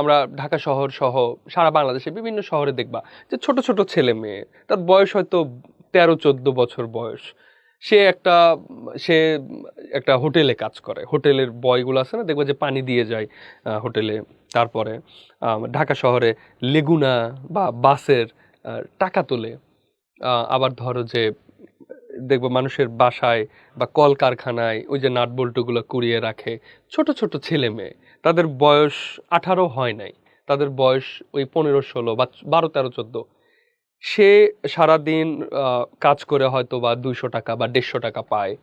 A: আমরা ঢাকা শহর সহ সারা বাংলাদেশে বিভিন্ন শহরে দেখবা যে ছোট ছোট ছেলে মেয়ে, তার বয়স হয়তো 13-14 বছর বয়স। সে একটা সে একটা হোটেলে কাজ করে। হোটেলের বয়গুলো আছে না, দেখবা যে পানি দিয়ে যায় হোটেলে। তারপরে ঢাকা শহরে লেগুনা বা বাসের টাকা তোলে। আবার ধরো যে দেখবো মানুষের বাসায় বা কলকারখানায় ওই যে নাট বল্টুগুলো কুড়িয়ে রাখে ছোট ছোট ছেলে মেয়ে, তাদের বয়স 18 হয় নাই, তাদের বয়স ওই 15-16 বা 12-13-14। সে সারাদিন কাজ করে হয়তো বা 200 টাকা বা 150 টাকা পায়।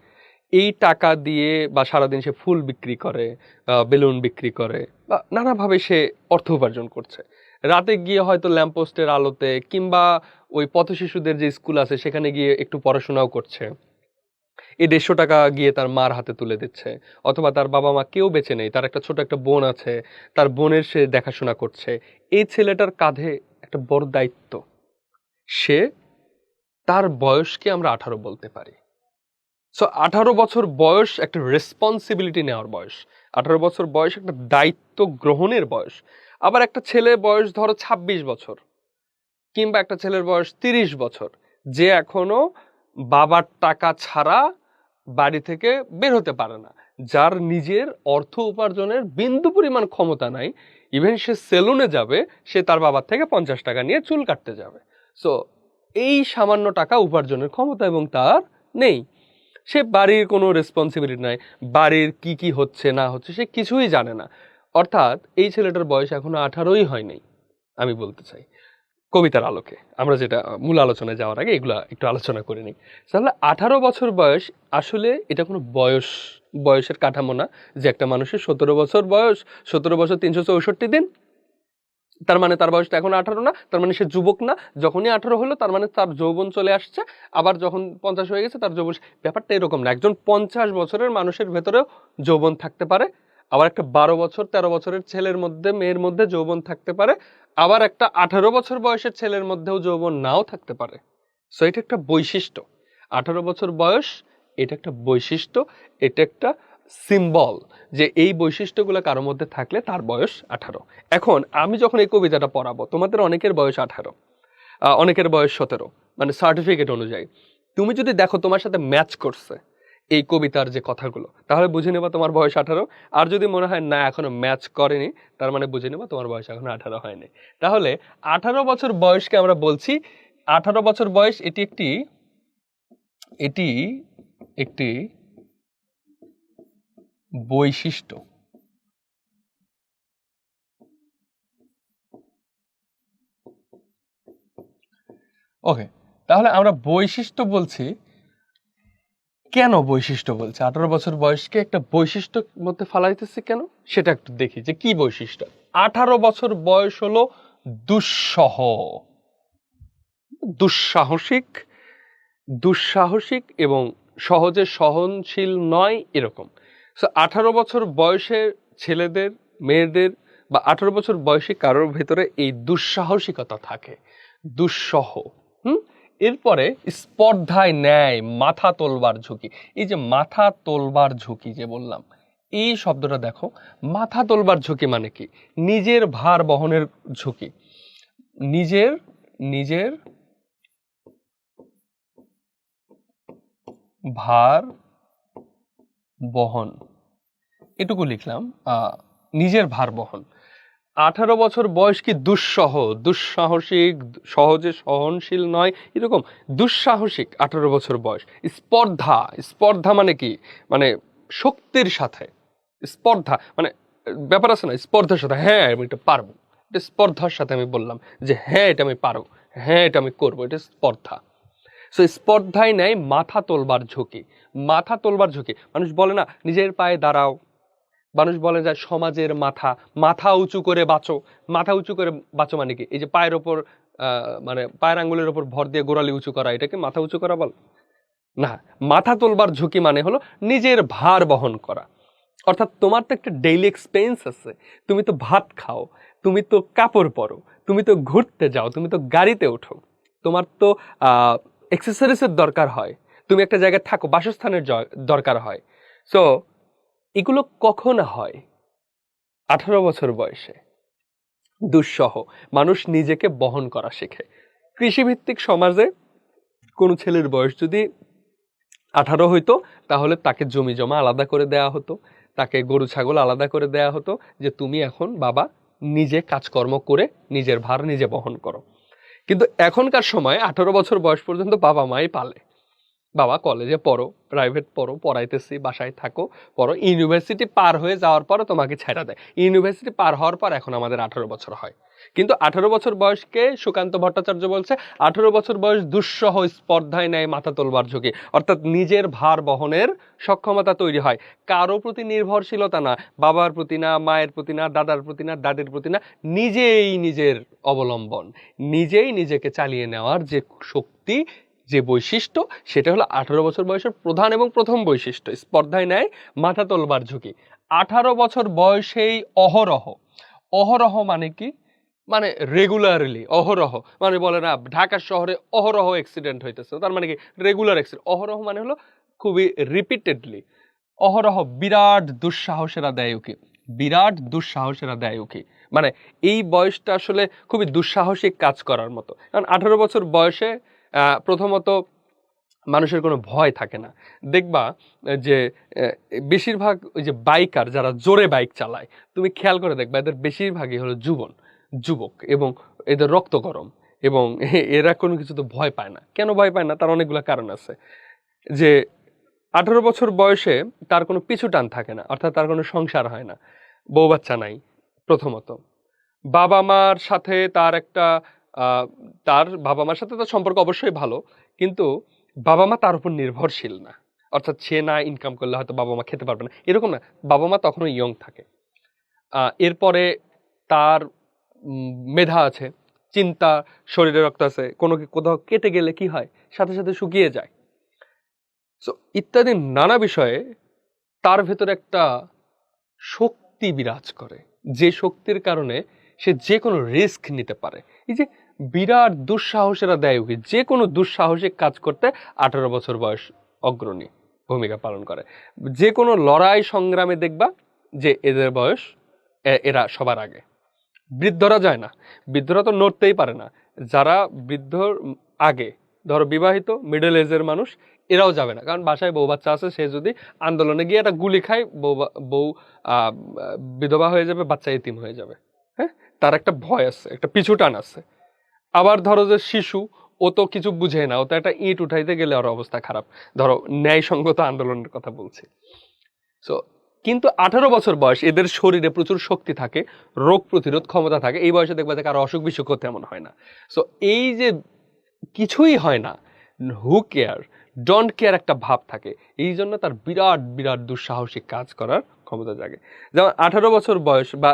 A: এই টাকা দিয়ে বা সারাদিন সে ফুল বিক্রি করে, বেলুন বিক্রি করে, বা নানাভাবে সে অর্থ উপার্জন করছে। রাতে গিয়ে হয়তো ল্যাম্পপোস্টের আলোতে কিংবা ওই পথ শিশুদের যে স্কুল আছে সেখানে গিয়ে একটু পড়াশোনাও করছে। এই 150 টাকা গিয়ে তার মার হাতে তুলে দিচ্ছে, অথবা তার বাবা মা কেউ বেঁচে নেই, তার একটা ছোট একটা বোন আছে, তার বোনের সে দেখাশোনা করছে। এই ছেলেটার কাঁধে একটা বড় দায়িত্ব। সে, তার বয়সকে আমরা 18 বলতে পারি। সো 18 বছর বয়স একটা রেসপন্সিবিলিটি নেওয়ার বয়স। 18 বছর বয়স একটা দায়িত্ব গ্রহণের বয়স। আবার একটা ছেলের বয়স ধরো 26 বছর, কিংবা একটা ছেলের বয়স 30 বছর, যে এখনো বাবার টাকা ছাড়া বাড়ি থেকে বের হতে পারে না, যার নিজের অর্থ উপার্জনের বিন্দু পরিমাণ ক্ষমতা নাই। ইভেন সে সেলুনে যাবে, সে তার বাবার থেকে 50 টাকা নিয়ে চুল কাটতে যাবে। সো এই সামান্য টাকা উপার্জনের ক্ষমতা এবং তার নেই। সে বাড়ির কোনো রেসপন্সিবিলিটি নাই, বাড়ির কি কি হচ্ছে না হচ্ছে সে কিছুই জানে না। অর্থাৎ এই ছেলেটার বয়স এখনো 18ই হয়নি। আমি বলতে চাই কবিতার আলোকে, আমরা যেটা মূল আলোচনায় যাওয়ার আগে এগুলা একটু আলোচনা করে নিই। তাহলে 18 বছর বয়স আসলে এটা কোনো বয়সের কাঠামো না, যে একটা মানুষের 17 বছর বয়স, 17 বছর 364 দিন, তার মানে তার বয়সটা এখন 18 না, তার মানে সে যুবক না। যখনই 18 হলো তার মানে তার যৌবন চলে আসছে। আবার যখন 50 হয়ে গেছে তার যৌবন। ব্যাপারটা এরকম না। একজন 50 বছরের মানুষের ভেতরেও যৌবন থাকতে পারে। আবার একটা 12 বছর 13 বছরের ছেলের মধ্যে, মেয়ের মধ্যে যৌবন থাকতে পারে। আবার একটা 18 বছর বয়সের ছেলের মধ্যেও যৌবন নাও থাকতে পারে। সো এটা একটা বৈশিষ্ট্য। 18 বছর বয়স এটা একটা বৈশিষ্ট্য, এটা একটা সিম্বল, যে এই বৈশিষ্ট্যগুলো কারো মধ্যে থাকলে তার বয়স 18। এখন আমি যখন এই কবিতাটা পড়াবো, তোমাদের অনেকের বয়স 18, অনেকের বয়স 17, মানে সার্টিফিকেট অনুযায়ী। তুমি যদি দেখো তোমার সাথে ম্যাচ করছে এই কবিতার যে কথাগুলো, তাহলে বুঝে নেবা তোমার বয়স 18। আর যদি মনে হয় না এখনো ম্যাচ করেনি, তার মানে বুঝে নেবা তোমার বয়স এখনো 18 হয়নি। তাহলে 18 বছর বয়সকে আমরা বলছি, 18 বছর বয়স এটি একটি বৈশিষ্ট্য। ওকে, তাহলে আমরা বৈশিষ্ট্য বলছি। কেন বৈশিষ্ট্য বলছে? 18 বছর বয়সকে একটা বৈশিষ্ট্যের মধ্যে ফালাইতেছে কেন, সেটা একটু দেখি যে কি বৈশিষ্ট্য। 18 বছর বয়স হলো দুঃসহ, দুঃসাহসিক, দুঃসাহসিক এবং সহজে সহনশীল নয় এরকম। সো 18 বছর বয়সের ছেলেদের, মেয়েদের বা 18 বছর বয়সী কারোর ভেতরে এই দুঃসাহসিকতা থাকে, দুঃসহ। এরপরে স্পর্ধায় ন্যায়, মাথা তোলবার ঝুঁকি। এই যে মাথা তোলবার ঝুঁকি যে বললাম, এই শব্দটা দেখো, মাথা তোলবার ঝুঁকি মানে কি? নিজের ভার বহনের ঝুঁকি, নিজের নিজের ভার বহন, এটুকু লিখলাম। নিজের ভার বহন। 18 বছর বয়স কি দুঃসহ, দুঃসাহসিক, সহজে সহনশীল নয় এরকম, দুঃসাহসিক 18 বছর বয়স। স্পর্ধা, স্পর্ধা মানে কি? মানে শক্তির সাথে স্পর্ধা, মানে ব্যাপার আছে না স্পর্ধার সাথে, হ্যাঁ আমি এটা পারবো, এটা স্পর্ধার সাথে আমি বললাম যে হ্যাঁ এটা আমি পারবো, হ্যাঁ এটা আমি করবো, এটা স্পর্ধা। সো স্পর্ধায় নেয় মাথা তোলবার ঝুঁকি, মাথা তোলবার ঝুঁকি। মানুষ বলে না নিজের পায়ে দাঁড়াও, মানুষ বলে যায় সমাজের মাথা, মাথা উঁচু করে বাঁচো। মাথা উঁচু করে বাঁচো মানে কি? এই যে পায়ের ওপর মানে পায়ের আঙ্গুলের ওপর ভর দিয়ে গোড়ালি উঁচু করা, এটাকে মাথা উঁচু করা বল না। মাথা তোলবার ঝুঁকি মানে হলো নিজের ভার বহন করা। অর্থাৎ তোমার তো একটা ডেইলি এক্সপেন্স আছে, তুমি তো ভাত খাও, তুমি তো কাপড় পরো, তুমি তো ঘুরতে যাও, তুমি তো গাড়িতে ওঠো, তোমার তো এক্সেসরিজের দরকার হয়, তুমি একটা জায়গায় থাকো, বাসস্থানের দরকার হয়। সো এগুলো কখন হয়? 18 বছর বয়সে। দুঃসহ, মানুষ নিজেকে বহন করা শেখে। কৃষিভিত্তিক সমাজে কোনো ছেলের বয়স যদি 18 হইতো, তাহলে তাকে জমি জমা আলাদা করে দেয়া হতো, তাকে গরু ছাগল আলাদা করে দেয়া হতো, যে তুমি এখন বাবা নিজে কাজকর্ম করে নিজের ভার নিজে বহন করো। কিন্তু এখনকার সময় 18 বছর বয়স পর্যন্ত বাবা মাই পালে। বাবা কলেজে পড়ো, প্রাইভেট পড়ো, পড়াইতেছি, বাসায় থাকো, পড়ো, ইউনিভার্সিটি পার হয়ে যাওয়ার পর তোমাকে ছেড়ে দেয়। ইউনিভার্সিটি পার হওয়ার পর এখন আমাদের 18 বছর হয়। কিন্তু 18 বছর বয়সকে সুকান্ত ভট্টাচার্য বলছে 18 বছর বয়স দুঃসহ, স্পর্ধায় নেয় মাথা তোলবার ঝুঁকি। অর্থাৎ নিজের ভার বহনের সক্ষমতা তৈরি হয়, কারো প্রতি নির্ভরশীলতা না, বাবার প্রতি না, মায়ের প্রতি না, দাদার প্রতি না, দাদির প্রতি না, নিজেই নিজের অবলম্বন, নিজেই নিজেকে চালিয়ে নেওয়ার যে শক্তি, যে বৈশিষ্ট্য, সেটা হলো 18 বছর বয়সের প্রধান এবং প্রথম বৈশিষ্ট্য, স্পর্ধায় নেয় মাথা তোলবার ঝুঁকি। 18 বছর বয়সেই অহরহ, অহরহ মানে কি? মানে রেগুলারলি, অহরহ মানে বলে না ঢাকা শহরে অহরহ অ্যাক্সিডেন্ট হইতেছে, তার মানে কি? Regular accident. অহরহ মানে হলো খুবই রিপিটেডলি, অহরহ। বিরাট দুঃসাহসেরা দেয় উকি, বিরাট দুঃসাহসেরা দেয় উকি। মানে এই বয়সটা আসলে খুবই দুঃসাহসিক কাজ করার মতো। কারণ 18 বছর বয়সে প্রথমত মানুষের কোনো ভয় থাকে না। দেখবা যে বেশিরভাগ ওই যে বাইকার যারা জোরে বাইক চালায়, তুমি খেয়াল করে দেখবা এদের বেশিরভাগই হলো যুবক, এবং এদের রক্ত গরম, এবং এরা কোনো কিছু তো ভয় পায় না। কেন ভয় পায় না? তার অনেকগুলো কারণ আছে। যে 18 বছর বয়সে তার কোনো পিছু টান থাকে না, অর্থাৎ তার কোনো সংসার হয় না, বউ বাচ্চা নাই প্রথমত। বাবা মার সাথে তার একটা তার বাবা মার সাথে তার সম্পর্ক অবশ্যই ভালো, কিন্তু বাবা মা তার উপর নির্ভরশীল না। অর্থাৎ সে না ইনকাম করলে হয়তো বাবা মা খেতে পারবে না, এরকম না। বাবা মা তখনও ইয়ং থাকে। এরপরে তার মেধা আছে, চিন্তা, শরীরে রক্ত আছে, কোনো কোথাও কেটে গেলে কি হয়, সাথে সাথে শুকিয়ে যায়। সো ইত্যাদি নানা বিষয়ে তার ভেতরে একটা শক্তি বিরাজ করে, যে শক্তির কারণে সে যে কোনো রিস্ক নিতে পারে। এই যে বিরাট দুঃসাহসেরা দেয় উকি, যে কোনো দুঃসাহসিক কাজ করতে 18 বছর বয়স অগ্রণী ভূমিকা পালন করে। যে কোনো লড়াই সংগ্রামে দেখবা যে এদের বয়স, এরা সবার আগে। বৃদ্ধরা যায় না, বৃদ্ধরা তো নড়তেই পারে না। যারা বৃদ্ধর আগে, ধরো বিবাহিত মিডল এজের মানুষ, এরাও যাবে না, কারণ বাসায় বউ বাচ্চা আছে। সে যদি আন্দোলনে গিয়ে একটা গুলি খায়, বউ বিধবা হয়ে যাবে, বাচ্চা এতিম হয়ে যাবে। হ্যাঁ, তার একটা ভয় আছে, একটা পিছু টান আছে। আবার ধরো যে শিশু, ও তো কিছু বুঝে না, ও তো একটা ইট উঠাইতে গেলে ওর অবস্থা খারাপ। ধরো ন্যায়সঙ্গত আন্দোলনের কথা বলছি। সো কিন্তু 18 বছর বয়স, এদের শরীরে প্রচুর শক্তি থাকে, রোগ প্রতিরোধ ক্ষমতা থাকে। এই বয়সে দেখবা যে কারো অসুখ বিসুখও তেমন হয় না। সো এই যে কিছুই হয় না, হু কেয়ার, ডোন্ট কেয়ার একটা ভাব থাকে, এই জন্য তার বিরাট বিরাট দুঃসাহসিক কাজ করার ক্ষমতা জাগে। যেমন 18 বছর বয়স বা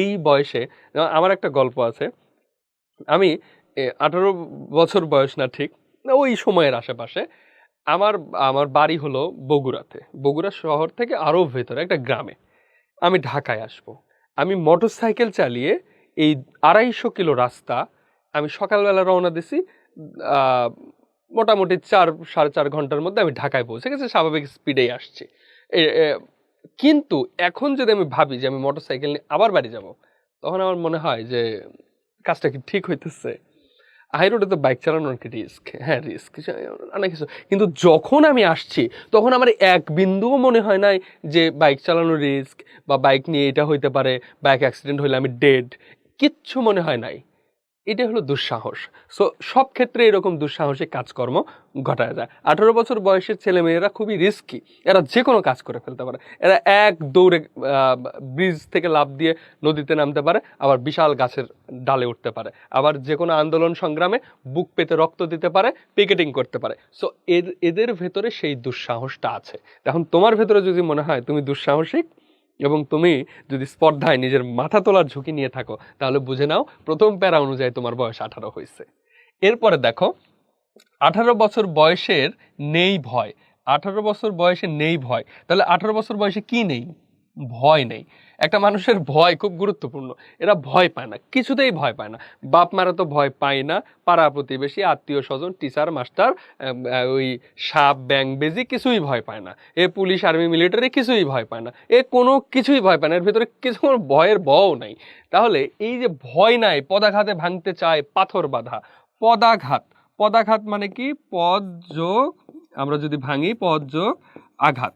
A: এই বয়সে, যেমন আমার একটা গল্প আছে। আমি 18 বছর বয়স না ঠিক, না ওই সময়ের আশেপাশে আমার আমার বাড়ি হলো বগুড়াতে। বগুড়া শহর থেকে আরো ভেতরে একটা গ্রামে। আমি ঢাকায় আসব। আমি মোটরসাইকেল চালিয়ে এই 250 কিলো রাস্তা আমি সকালবেলা রওনা দিছি। আহ, মোটামুটি 4 সাড়ে 4 ঘন্টার মধ্যে আমি ঢাকায় পৌঁছে গেছি, স্বাভাবিক স্পিডেই আসছি। এ- এ, কিন্তু এখন যদি আমি ভাবি যে আমি মোটরসাইকেল নিয়ে আবার বাড়ি যাব, তখন আমার মনে হয় যে কাজটা কি ঠিক হইতেছে? হাই রোডে তো বাইক চালানোর কি রিস্ক? হ্যাঁ রিস্ক, অনেক কিছু। কিন্তু যখন আমি আসছি তখন আমার এক বিন্দুও মনে হয় নাই যে বাইক চালানোর রিস্ক বা বাইক নিয়ে এটা হইতে পারে, বাইক অ্যাক্সিডেন্ট হইলে আমি ডেড, কিচ্ছু মনে হয় নাই। এটা হলো দুঃসাহস। সো সব ক্ষেত্রে এরকম দুঃসাহসিক কাজকর্ম ঘটায় যায়। 18 বছর বয়সের ছেলে মেয়েরা খুবই রিস্কি, এরা যে কোনো কাজ করে ফেলতে পারে। এরা এক দৌড়ে ব্রিজ থেকে লাফ দিয়ে নদীতে নামতে পারে, আবার বিশাল গাছের ডালে উঠতে পারে, আবার যে কোনো আন্দোলন সংগ্রামে বুক পেতে রক্ত দিতে পারে, পিকেটিং করতে পারে। সো এদের ভেতরে সেই দুঃসাহসটা আছে। এখন তোমার ভেতরে যদি মনে হয় তুমি দুঃসাহসিক এবং তুমি যদি স্পর্ধায় নিজের মাথা তোলার ঝুঁকি নিয়ে থাকো, তাহলে বুঝে নাও প্রথম প্যারা অনুযায়ী তোমার বয়স 18 হয়েছে। এরপরে দেখো, 18 বছর বয়সের নেই ভয়। 18 বছর বয়সে নেই ভয়, তাহলে 18 বছর বয়সে কি নেই? ভয় নেই। একটা মানুষের ভয় খুব গুরুত্বপূর্ণ। এরা ভয় পায় না, কিছুতেই ভয় পায় না। বাপ মারা তো ভয় পায় না, পাড়া প্রতিবেশী আত্মীয় স্বজন টিচার মাস্টার ওই সাপ ব্যাং বেজি কিছুই ভয় পায় না। এ পুলিশ আর্মি মিলিটারি কিছুই ভয় পায় না, এ কোনো কিছুই ভয় পায় না, এর ভিতরে কিছু কোনো ভয়ের ভয়ও নাই। তাহলে এই যে ভয় নাই, পদাঘাতে ভাঙতে চায় পাথর বাঁধা। পদাঘাত, পদাঘাত মানে কি? পদ যোগ, আমরা যদি ভাঙি পদ যোগ আঘাত,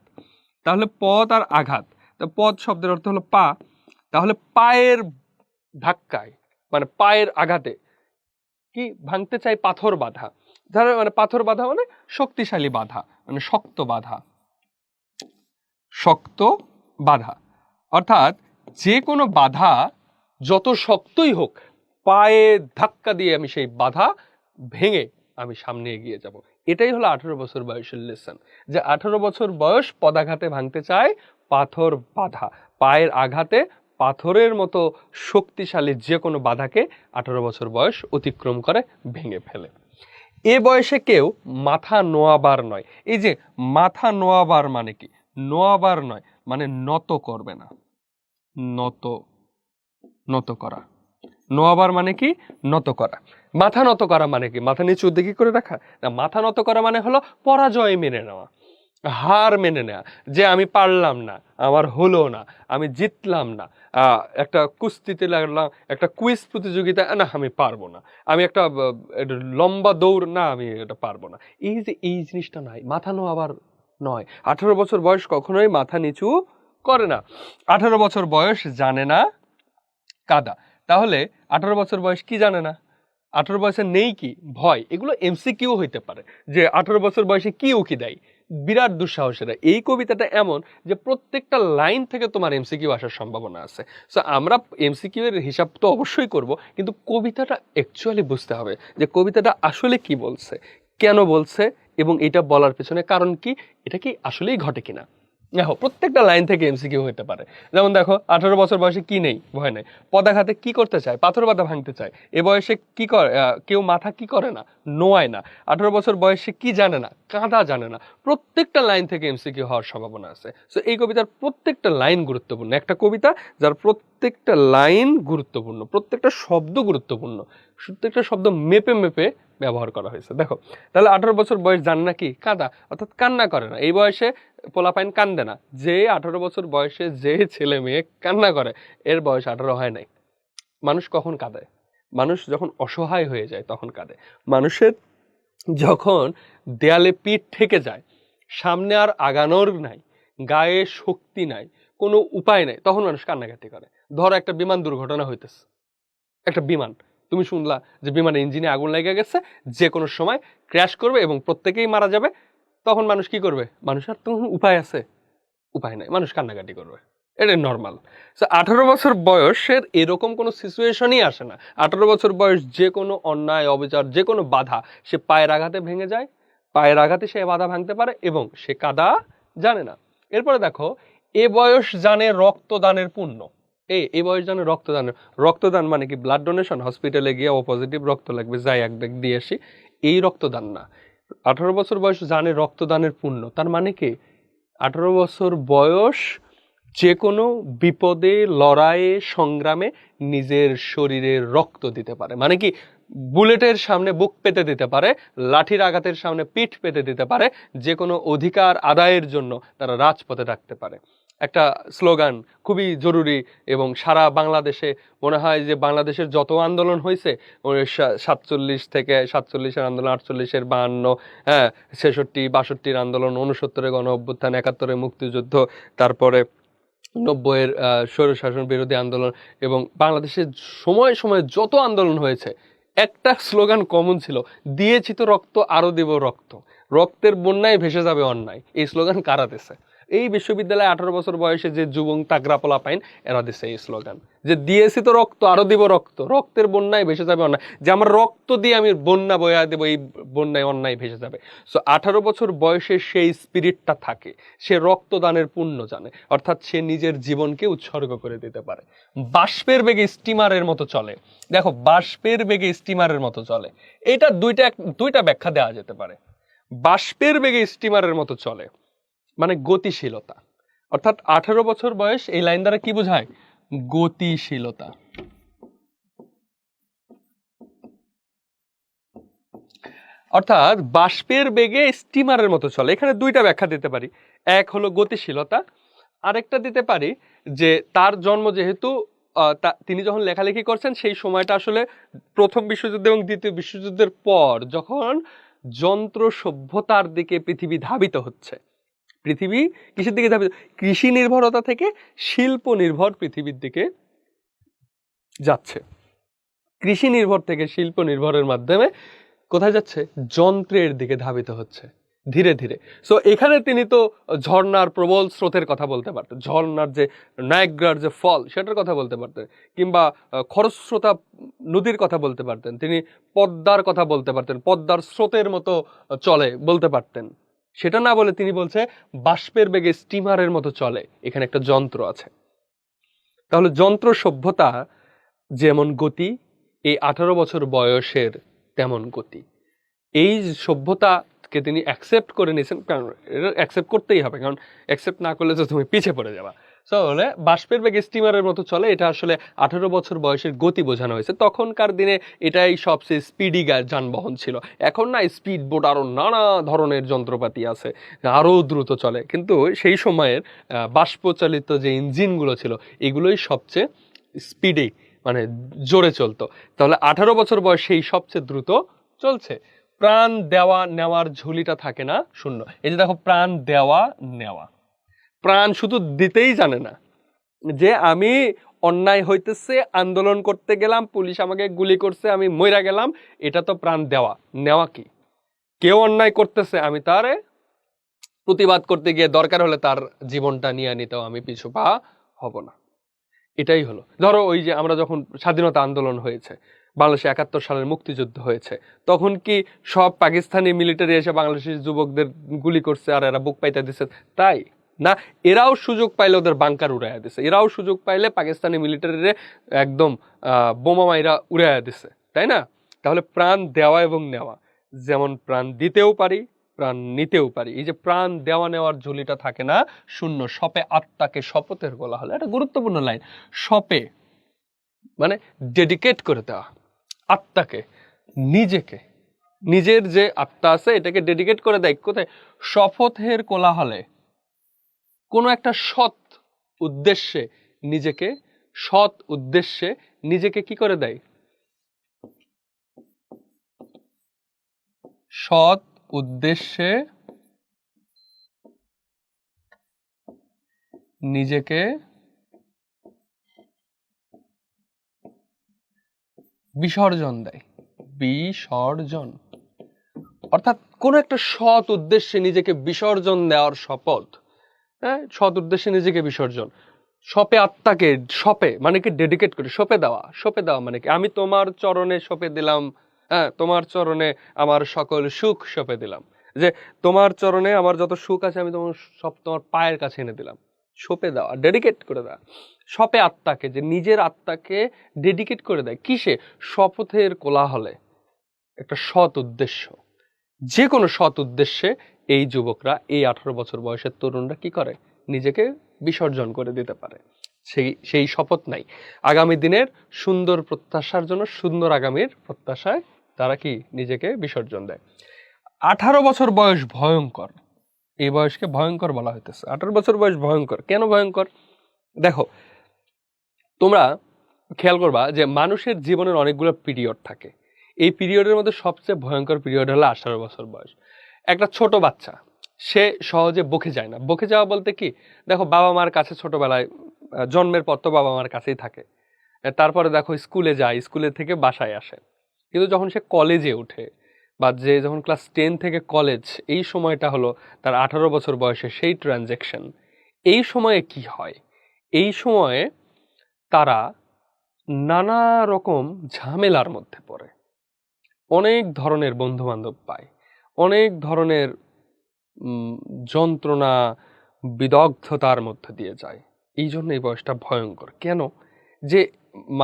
A: তাহলে পদ আর আঘাত। তা পদ শব্দের অর্থ হলো পা, তাহলে পায়ের ধাক্কায় মানে পায়ের আঘাতে কি ভাঙতে চাই? পাথর বাঁধা। ধরো মানে পাথর বাঁধা মানে শক্তিশালী বাধা, মানে শক্ত বাধা, শক্ত বাধা। অর্থাৎ যে কোনো বাধা যত শক্তই হোক, পায়ে ধাক্কা দিয়ে আমি সেই বাধা ভেঙে আমি সামনে এগিয়ে যাব। এটাই হলো 18 বছর বয়সের লেসন, যে 18 বছর বয়স পদাঘাতে ভাঙতে চায় পাথর বাধা। পায়ের আঘাতে পাথরের মতো শক্তিশালী যে কোনো বাধাকে 18 বছর বয়স অতিক্রম করে ভেঙে ফেলে। এ বয়সে কেউ মাথা নোয়াবার নয়। এই যে মাথা নোয়াবার মানে কি? নোয়াবার নয় মানে নত করবে না, নত, নত করা। নোয়াবার মানে কি? নত করা। মাথা নত করা মানে কি? মাথা নিচু দিকে করে রাখা না। মাথা নত করা মানে হলো পরাজয় মেনে নেওয়া, হার মেনে নেওয়া, যে আমি পারলাম না, আমার হলো না, আমি জিতলাম না। একটা কুস্তিতে লাগলাম, একটা কুইজ প্রতিযোগিতা, না আমি পারবো না। আমি একটা লম্বা দৌড়, না আমি এটা পারবো না। এই যে এই জিনিসটা নাই, মাথা নোয়াবার নয়। 18 বছর বয়স কখনোই মাথা নিচু করে না। 18 বছর বয়স জানে না কাদা। তাহলে 18 বছর বয়স কি জানে না? 18 বছর নেই কি? ভয়। এগুলো এমসিকিউ হইতে পারে যে 18 বছর বয়সে কি উকি দেয়। বিরাট দুঃসাহসেরা। এই কবিতাটা এমন যে প্রত্যেকটা লাইন থেকে তোমার এমসিকিউ আসার সম্ভাবনা আছে। সো আমরা এমসিকিউ এর হিসাব তো অবশ্যই করব, কিন্তু কবিতাটা অ্যাকচুয়ালি বুঝতে হবে যে কবিতাটা আসলে কি বলছে, কেন বলছে, এবং এটা বলার পেছনে কারণ কি, এটা কি আসলেই ঘটে কিনা। দেখো প্রত্যেকটা লাইন থেকে এমসিকিউ হতে পারে। যেমন দেখো, 18 বছর বয়সে কি নেই? ভয় নেই। পদাঘাতে কি করতে চায়? পাথর বাধা ভাঙতে চায়। এ বয়সে কি করে? কেউ মাথা কি করে না? নোয়ায় না। 18 বছর বয়সে কি জানে না? কাঁদা জানে না। প্রত্যেকটা লাইন থেকে এমসিকিউ হওয়ার সম্ভাবনা আছে। সো এই কবিতার প্রত্যেকটা লাইন গুরুত্বপূর্ণ। একটা কবিতা যার প্রত্যেকটা লাইন গুরুত্বপূর্ণ, প্রত্যেকটা শব্দ গুরুত্বপূর্ণ, প্রত্যেকটা শব্দ মেপে মেপে ব্যবহার করা হয়েছে। দেখো, তাহলে 18 বছর বয়স জানে না কি? কাঁদা, অর্থাৎ কান্না করে না। এই বয়সে পোলাপাইন কান্দে না। যে 18 বছর বয়সে যে ছেলে মেয়ে কান্না করে, এর বয়স 18 হয় নাই। মানুষ কখন কাঁদে? মানুষ যখন অসহায় হয়ে যায় তখন কাঁদে। মানুষের যখন দেয়ালে পিঠ ঠেকে যায়, সামনে আর আগানোর নাই, গায়ে শক্তি নাই, কোনো উপায় নাই, তখন মানুষ কান্নাকাটি করে। ধরো একটা বিমান দুর্ঘটনা হইতেছে, একটা বিমান, তুমি শুনলা যে বিমানের ইঞ্জিনে আগুন লেগে গেছে, যে কোনো সময় ক্র্যাশ করবে এবং প্রত্যেকেই মারা যাবে। তখন মানুষ কি করবে? মানুষের তখন উপায় আছে? উপায় নাই, মানুষ কান্নাকাটি করবে। এটা নর্মাল। 18 বছর বয়সের এরকম কোনো সিচুয়েশনই আসে না। 18 বছর বয়স যে কোনো অন্যায় অবিচার, যে কোনো বাধা সে পায়ের আঘাতে ভেঙে যায়, পায়ের আঘাতে সে বাধা ভাঙতে পারে এবং সে কাদা জানে না। এরপরে দেখো, এ বয়স জানে রক্তদানের পুণ্য। এই বয়স জানে রক্তদান, রক্তদান মানে কি ব্লাড ডোনেশন, হসপিটালে গিয়ে ও পজিটিভ রক্ত লাগবে, যাই এক ব্যাগ দিয়ে আসি, এই রক্তদান না। 18 বছর বয়স জানে রক্তদানের পুণ্য, তার মানে কি 18 বছর বয়স যে কোনো বিপদে, লড়াইয়ে, সংগ্রামে নিজের শরীরের রক্ত দিতে পারে, মানে কি বুলেটের সামনে বুক পেতে দিতে পারে, লাঠির আঘাতের সামনে পিঠ পেতে দিতে পারে, যে কোনো অধিকার আদায়ের জন্য তারা রাজপথে ডাকতে পারে। একটা স্লোগান খুবই জরুরি, এবং সারা বাংলাদেশে মনে হয় যে বাংলাদেশের যত আন্দোলন হয়েছে 47 থেকে 47-এর আন্দোলন, 48-এর 52, হ্যাঁ 66-62-র আন্দোলন, 69-এর গণ অভ্যুত্থান, 71-এর মুক্তিযুদ্ধ, তারপরে 90-এর স্বৈরশাসন বিরোধী আন্দোলন, এবং বাংলাদেশের সময় সময় যত আন্দোলন হয়েছে একটা স্লোগান কমন ছিল, দিয়েছি তো রক্ত আরো দেব রক্ত, রক্তের বন্যায় ভেসে যাবে অন্যায়। এই স্লোগান কারা দিছে? এই বিশ্ববিদ্যালয়ে 18 বছর বয়সে যে যুবক তাগরা পোলা পাইন, এরা দিছে এই স্লোগান, যে দিয়েছি তো রক্ত আরো দিব রক্ত, রক্তের বন্যায় ভেসে যাবে অন্যায়, যে আমার রক্ত দিয়ে আমি বন্যা বয়া দেবো, এই বন্যায় অন্যায় ভেসে যাবে। সো 18 বছর বয়সে সেই স্পিরিটটা থাকে, সে রক্তদানের পুণ্য জানে, অর্থাৎ সে নিজের জীবনকে উৎসর্গ করে দিতে পারে। বাষ্পের বেগে স্টিমারের মতো চলে, দেখো বাষ্পের বেগে স্টিমারের মতো চলে, এটা দুইটা ব্যাখ্যা দেওয়া যেতে পারে। বাষ্পের বেগে স্টিমারের মতো চলে মানে গতিশীলতা, অর্থাৎ 18 বছর বয়স এই লাইন দ্বারা কি বোঝায়? গতিশীলতা। অর্থাৎ বাষ্পের বেগে স্টিমারের মতো চলে, এখানে দুইটা ব্যাখ্যা দিতে পারি। এক হলো গতিশীলতা, আরেকটা দিতে পারি যে তার জন্ম যেহেতু তিনি যখন লেখালেখি করছেন সেই সময়টা আসলে প্রথম বিশ্বযুদ্ধ এবং দ্বিতীয় বিশ্বযুদ্ধের পর, যখন যন্ত্র সভ্যতার দিকে পৃথিবী ধাবিত হচ্ছে। পৃথিবী কিসের দিকে ধাবিত? কৃষি নির্ভরতা থেকে শিল্প নির্ভর পৃথিবীর দিকে যাচ্ছে, কৃষি নির্ভর থেকে শিল্প নির্ভরের মাধ্যমে কোথায় যাচ্ছে? যন্ত্রের দিকে ধাবিত হচ্ছে ধীরে ধীরে। সো এখানে তিনি তো ঝর্ণার প্রবল স্রোতের কথা বলতে পারতেন, ঝর্ণার যে নায়াগ্রার যে ফল সেটার কথা বলতে পারতেন, কিংবা খরস্রোতা নদীর কথা বলতে পারতেন, তিনি পদ্মার কথা বলতে পারতেন, পদ্মার স্রোতের মতো চলে বলতে পারতেন। সেটা না বলে তিনি বলছে বাষ্পের বেগে স্টিমারের মতো চলে, এখানে একটা যন্ত্র আছে। তাহলে যন্ত্র সভ্যতা যেমন গতি, এই 18 বছর বয়সের তেমন গতি। এই সভ্যতাকে তিনি অ্যাকসেপ্ট করে নিয়েছেন, কারণ এটা অ্যাকসেপ্ট করতেই হবে, কারণ অ্যাকসেপ্ট না করলে তো তুমি পিছিয়ে পড়ে যাবা। তাহলে বাষ্পের বেগে স্টিমারের মতো চলে, এটা আসলে 18 বছর বয়সের গতি বোঝানো হয়েছে। তখনকার দিনে এটাই সবচেয়ে স্পিডি যানবাহন ছিল। এখন না স্পিড বোট আরো নানা ধরনের যন্ত্রপাতি আছে, আরো দ্রুত চলে, কিন্তু সেই সময়ের বাষ্পচালিত যে ইঞ্জিনগুলো ছিল এগুলোই সবচেয়ে স্পিডি, মানে জোরে চলতো। তাহলে 18 বছর বয়স সেই সবচেয়ে দ্রুত চলছে। প্রাণ দেওয়া নেওয়ার ঝুলিটা থাকে না শূন্য। এই যে দেখো, প্রাণ দেওয়া নেওয়া, প্রাণ শুধু দিতেই জানে না, যে আমি অন্যায় হইতেছে, আন্দোলন করতে গেলাম, পুলিশ আমাকে গুলি করছে, আমি মইরা গেলাম, এটা তো প্রাণ দেওয়া। নেওয়া কি? কেউ অন্যায় করতেছে, আমি তারে প্রতিবাদ করতে গিয়ে দরকার হলে তার জীবনটা নিয়ে নিতেও আমি পিছু পা হব না। এটাই হলো, ধরো ওই যে আমরা যখন স্বাধীনতা আন্দোলন হয়েছে, বাংলাদেশে 71 সালের মুক্তিযুদ্ধ হয়েছে, তখন কি সব পাকিস্তানি মিলিটারি এসে বাংলাদেশের যুবকদের গুলি করছে আর এরা বুক পাইতে দিচ্ছে? তাই না, এরাও সুযোগ পাইলে ওদের বাংকার উড়াইয়া দিছে, এরাও সুযোগ পাইলে পাকিস্তানি মিলিটারিরে একদম বোমা মাইরা উড়াইয়া দিছে, তাই না? তাহলে প্রাণ দেওয়া এবং নেওয়া, যেমন প্রাণ দিতেও পারি, প্রাণ নিতেও পারি। এই যে প্রাণ দেওয়া নেওয়ার ঝুলিটা থাকে না শূন্য। সপে আত্মাকে শপথের বলা হলো, এটা গুরুত্বপূর্ণ লাইন। সপে মানে ডেডিকেট করে দেওয়া আত্মাকে, নিজেকে, নিজের যে আত্মা আছে এটাকে ডেডিকেট করে দেয় কোথায়? শপথের কোলাহলে, কোনো একটা সৎ উদ্দেশ্যে নিজেকে, সৎ উদ্দেশ্যে নিজেকে কি করে দেয়? সৎ উদ্দেশ্যে নিজেকে বিসর্জন দেয়। বিসর্জন অর্থাৎ কোন একটা সৎ উদ্দেশ্যে নিজেকে বিসর্জন দেওয়ার শপথ। হ্যাঁ, সৎ উদ্দেশ্যে নিজেকে বিসর্জন। সপে আত্মাকে, সপে মানে কি ডেডিকেট করে, সপে দেওয়া। সপে দেওয়া মানে কি? আমি তোমার চরণে সপে দিলাম, হ্যাঁ তোমার চরণে আমার সকল সুখ সপে দিলাম, যে তোমার চরণে আমার যত সুখ আছে আমি তোমার সব তোমার পায়ের কাছে এনে দিলাম। সঁপে দেওয়া, ডেডিকেট করে দেওয়া, সপে আত্মাকে, যে নিজের আত্মাকে ডেডিকেট করে দেয় কিসে? শপথের কোলাহলে, একটা সৎ উদ্দেশ্য, যে কোনো সৎ উদ্দেশ্যে এই যুবকরা, এই 18 বছর বয়সের তরুণরা কি করে? নিজেকে বিসর্জন করে দিতে পারে। সেই শপথ নাই, আগামী দিনের সুন্দর প্রত্যাশার জন্য, সুন্দর আগামীর প্রত্যাশায় তারা কি নিজেকে বিসর্জন দেয়। 18 বছর বয়স ভয়ঙ্কর, এই বয়সকে ভয়ঙ্কর বলা হইতেছে। 18 বছর বয়স ভয়ঙ্কর কেন? ভয়ঙ্কর দেখো, তোমরা খেয়াল করবা যে মানুষের জীবনের অনেকগুলো পিরিয়ড থাকে, এই পিরিয়ডের মধ্যে সবচেয়ে ভয়ঙ্কর পিরিয়ড হলো 18 বছর বয়স। একটা ছোট বাচ্চা, সে সহজে বকে যায় না। বকে যাওয়া বলতে কি, দেখো বাবা মার কাছে ছোটবেলায়, জন্মের পর তো বাবা মার কাছেই থাকে, তারপরে দেখো স্কুলে যায়, স্কুলে থেকে বাসায় আসে, কিন্তু যখন সে কলেজে উঠে, বা যে যখন ক্লাস 10 থেকে কলেজ, এই সময়টা হলো তার 18 বছর বয়সে সেই ট্রানজ্যাকশন। এই সময়ে কি হয়? এই সময়ে তারা নানা রকম ঝামেলার মধ্যে পড়ে, অনেক ধরনের বন্ধু বান্ধব পায়, অনেক ধরনের যন্ত্রণা, বিদগ্ধতার মধ্যে দিয়ে যায়। এই জন্য এই বয়সটা ভয়ঙ্কর। কেন? যে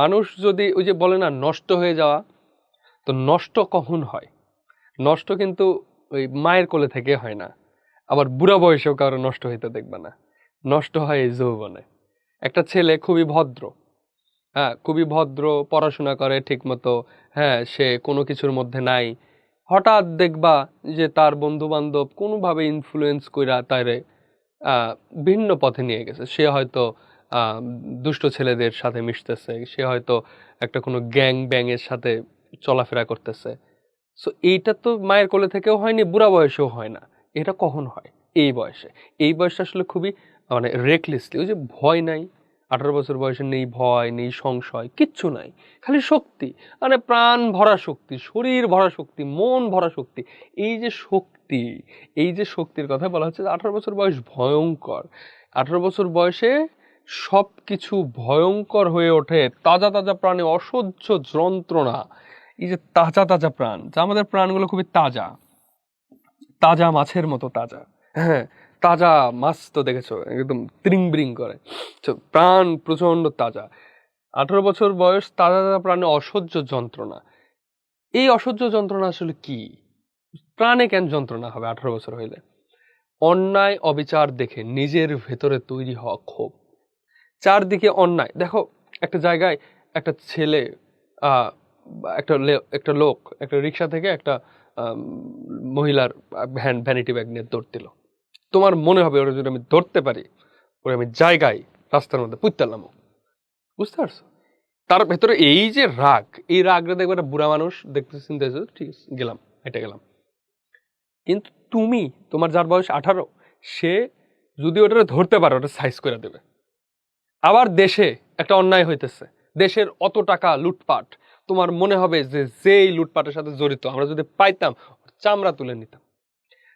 A: মানুষ যদি, ওই যে বলে না নষ্ট হয়ে যাওয়া, তো নষ্ট কখন হয়? নষ্ট কিন্তু ওই মায়ের কোলে থেকে হয় না, আবার বুড়া বয়সেও কারো নষ্ট হইতে দেখবে না, নষ্ট হয় এই যৌবনে। একটা ছেলে খুবই ভদ্র, হ্যাঁ খুবই ভদ্র, পড়াশোনা করে ঠিক মতো, হ্যাঁ সে কোনো কিছুর মধ্যে নাই, হঠাৎ দেখবা যে তার বন্ধু বান্ধব কোনোভাবে ইনফ্লুয়েন্স কইরা তারে ভিন্ন পথে নিয়ে গেছে। সে হয়তো দুষ্ট ছেলেদের সাথে মিশতেছে, সে হয়তো একটা কোনো গ্যাং ব্যাংয়ের সাথে চলাফেরা করতেছে। সো এইটা তো মায়ের কোলে থেকেও হয়নি, বুড়া বয়সেও হয় না। এটা কখন হয়? এই বয়সে। এই বয়সটা আসলে খুবই মানে রেকলেসলি, ওই যে ভয় নাই, 18 বছর বয়সে নেই ভয়, নেই সংশয়, কিচ্ছু নাই, খালি শক্তি, মানে প্রাণ ভরা শক্তি, শরীর ভরা শক্তি, মন ভরা শক্তি। এই যে শক্তি, এই যে শক্তির কথা বলা হচ্ছে, 18 বছর বয়স ভয়ঙ্কর। 18 বছর বয়সে সব কিছু ভয়ঙ্কর হয়ে ওঠে, তাজা তাজা প্রাণে অসহ্য যন্ত্রণা। এই যে তাজা তাজা প্রাণ, যা আমাদের প্রাণগুলো খুবই তাজা, তাজা মাছের মতো তাজা, হ্যাঁ তাজা মাছ তো দেখেছো একদম ত্রিং ব্রিং করে, তো প্রাণ প্রচন্ড তাজা। 18 বছর বয়স, তাজা তাজা প্রাণে অসহ্য যন্ত্রণা। এই অসহ্য যন্ত্রণা আসলে কি? প্রাণে কেন যন্ত্রণা হবে 18 বছর হইলে? অন্যায় অবিচার দেখে নিজের ভেতরে তৈরি হওয়া ক্ষোভ। চারদিকে অন্যায়, দেখো একটা জায়গায় একটা ছেলে, আহ একটা লোক একটা রিক্সা থেকে একটা আম, মহিলার ভ্যানিটি ব্যাগ নিয়ে দৌড় দিল। তোমার মনে হবে ওরা যদি আমি ধরতে পারি, ওরা আমি জায়গায় রাস্তার মধ্যে পুঁততাম। বুঝতে পারছো? তার ভেতরে এই যে রাগ, এই রাগটা দেখবে একটা বুড়া মানুষ দেখতে চিন্তেছে, ঠিক আছে গেলাম, হেঁটে গেলাম। কিন্তু তুমি, তোমার যার বয়স 18, সে যদি ওটা ধরতে পারে, ওটা সাইজ করে দেবে। আবার দেশে একটা অন্যায় হইতেছে, দেশের অত টাকা লুটপাট, তোমার মনে হবে যে যেই লুটপাটের সাথে জড়িত, আমরা যদি পাইতাম চামড়া তুলে নিতাম।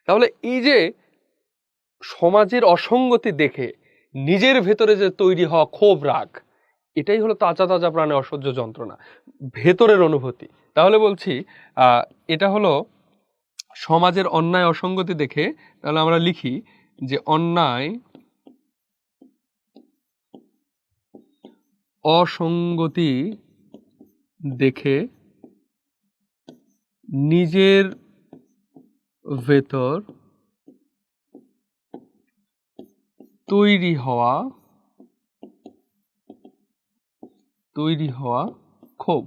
A: তাহলে এই যে সমাজের অসঙ্গতি দেখে নিজের ভেতরে যে তৈরি হওয়া ক্ষোভ, রাগ, এটাই হলো তাজা তাজা প্রাণে অসহ্য যন্ত্রণা, ভেতরের অনুভূতি। তাহলে বলছি এটা হলো সমাজের অন্যায় অসঙ্গতি দেখে, তাহলে আমরা লিখি যে অন্যায় অসঙ্গতি দেখে নিজের ভেতর তৈরি হওয়া ক্ষোভ।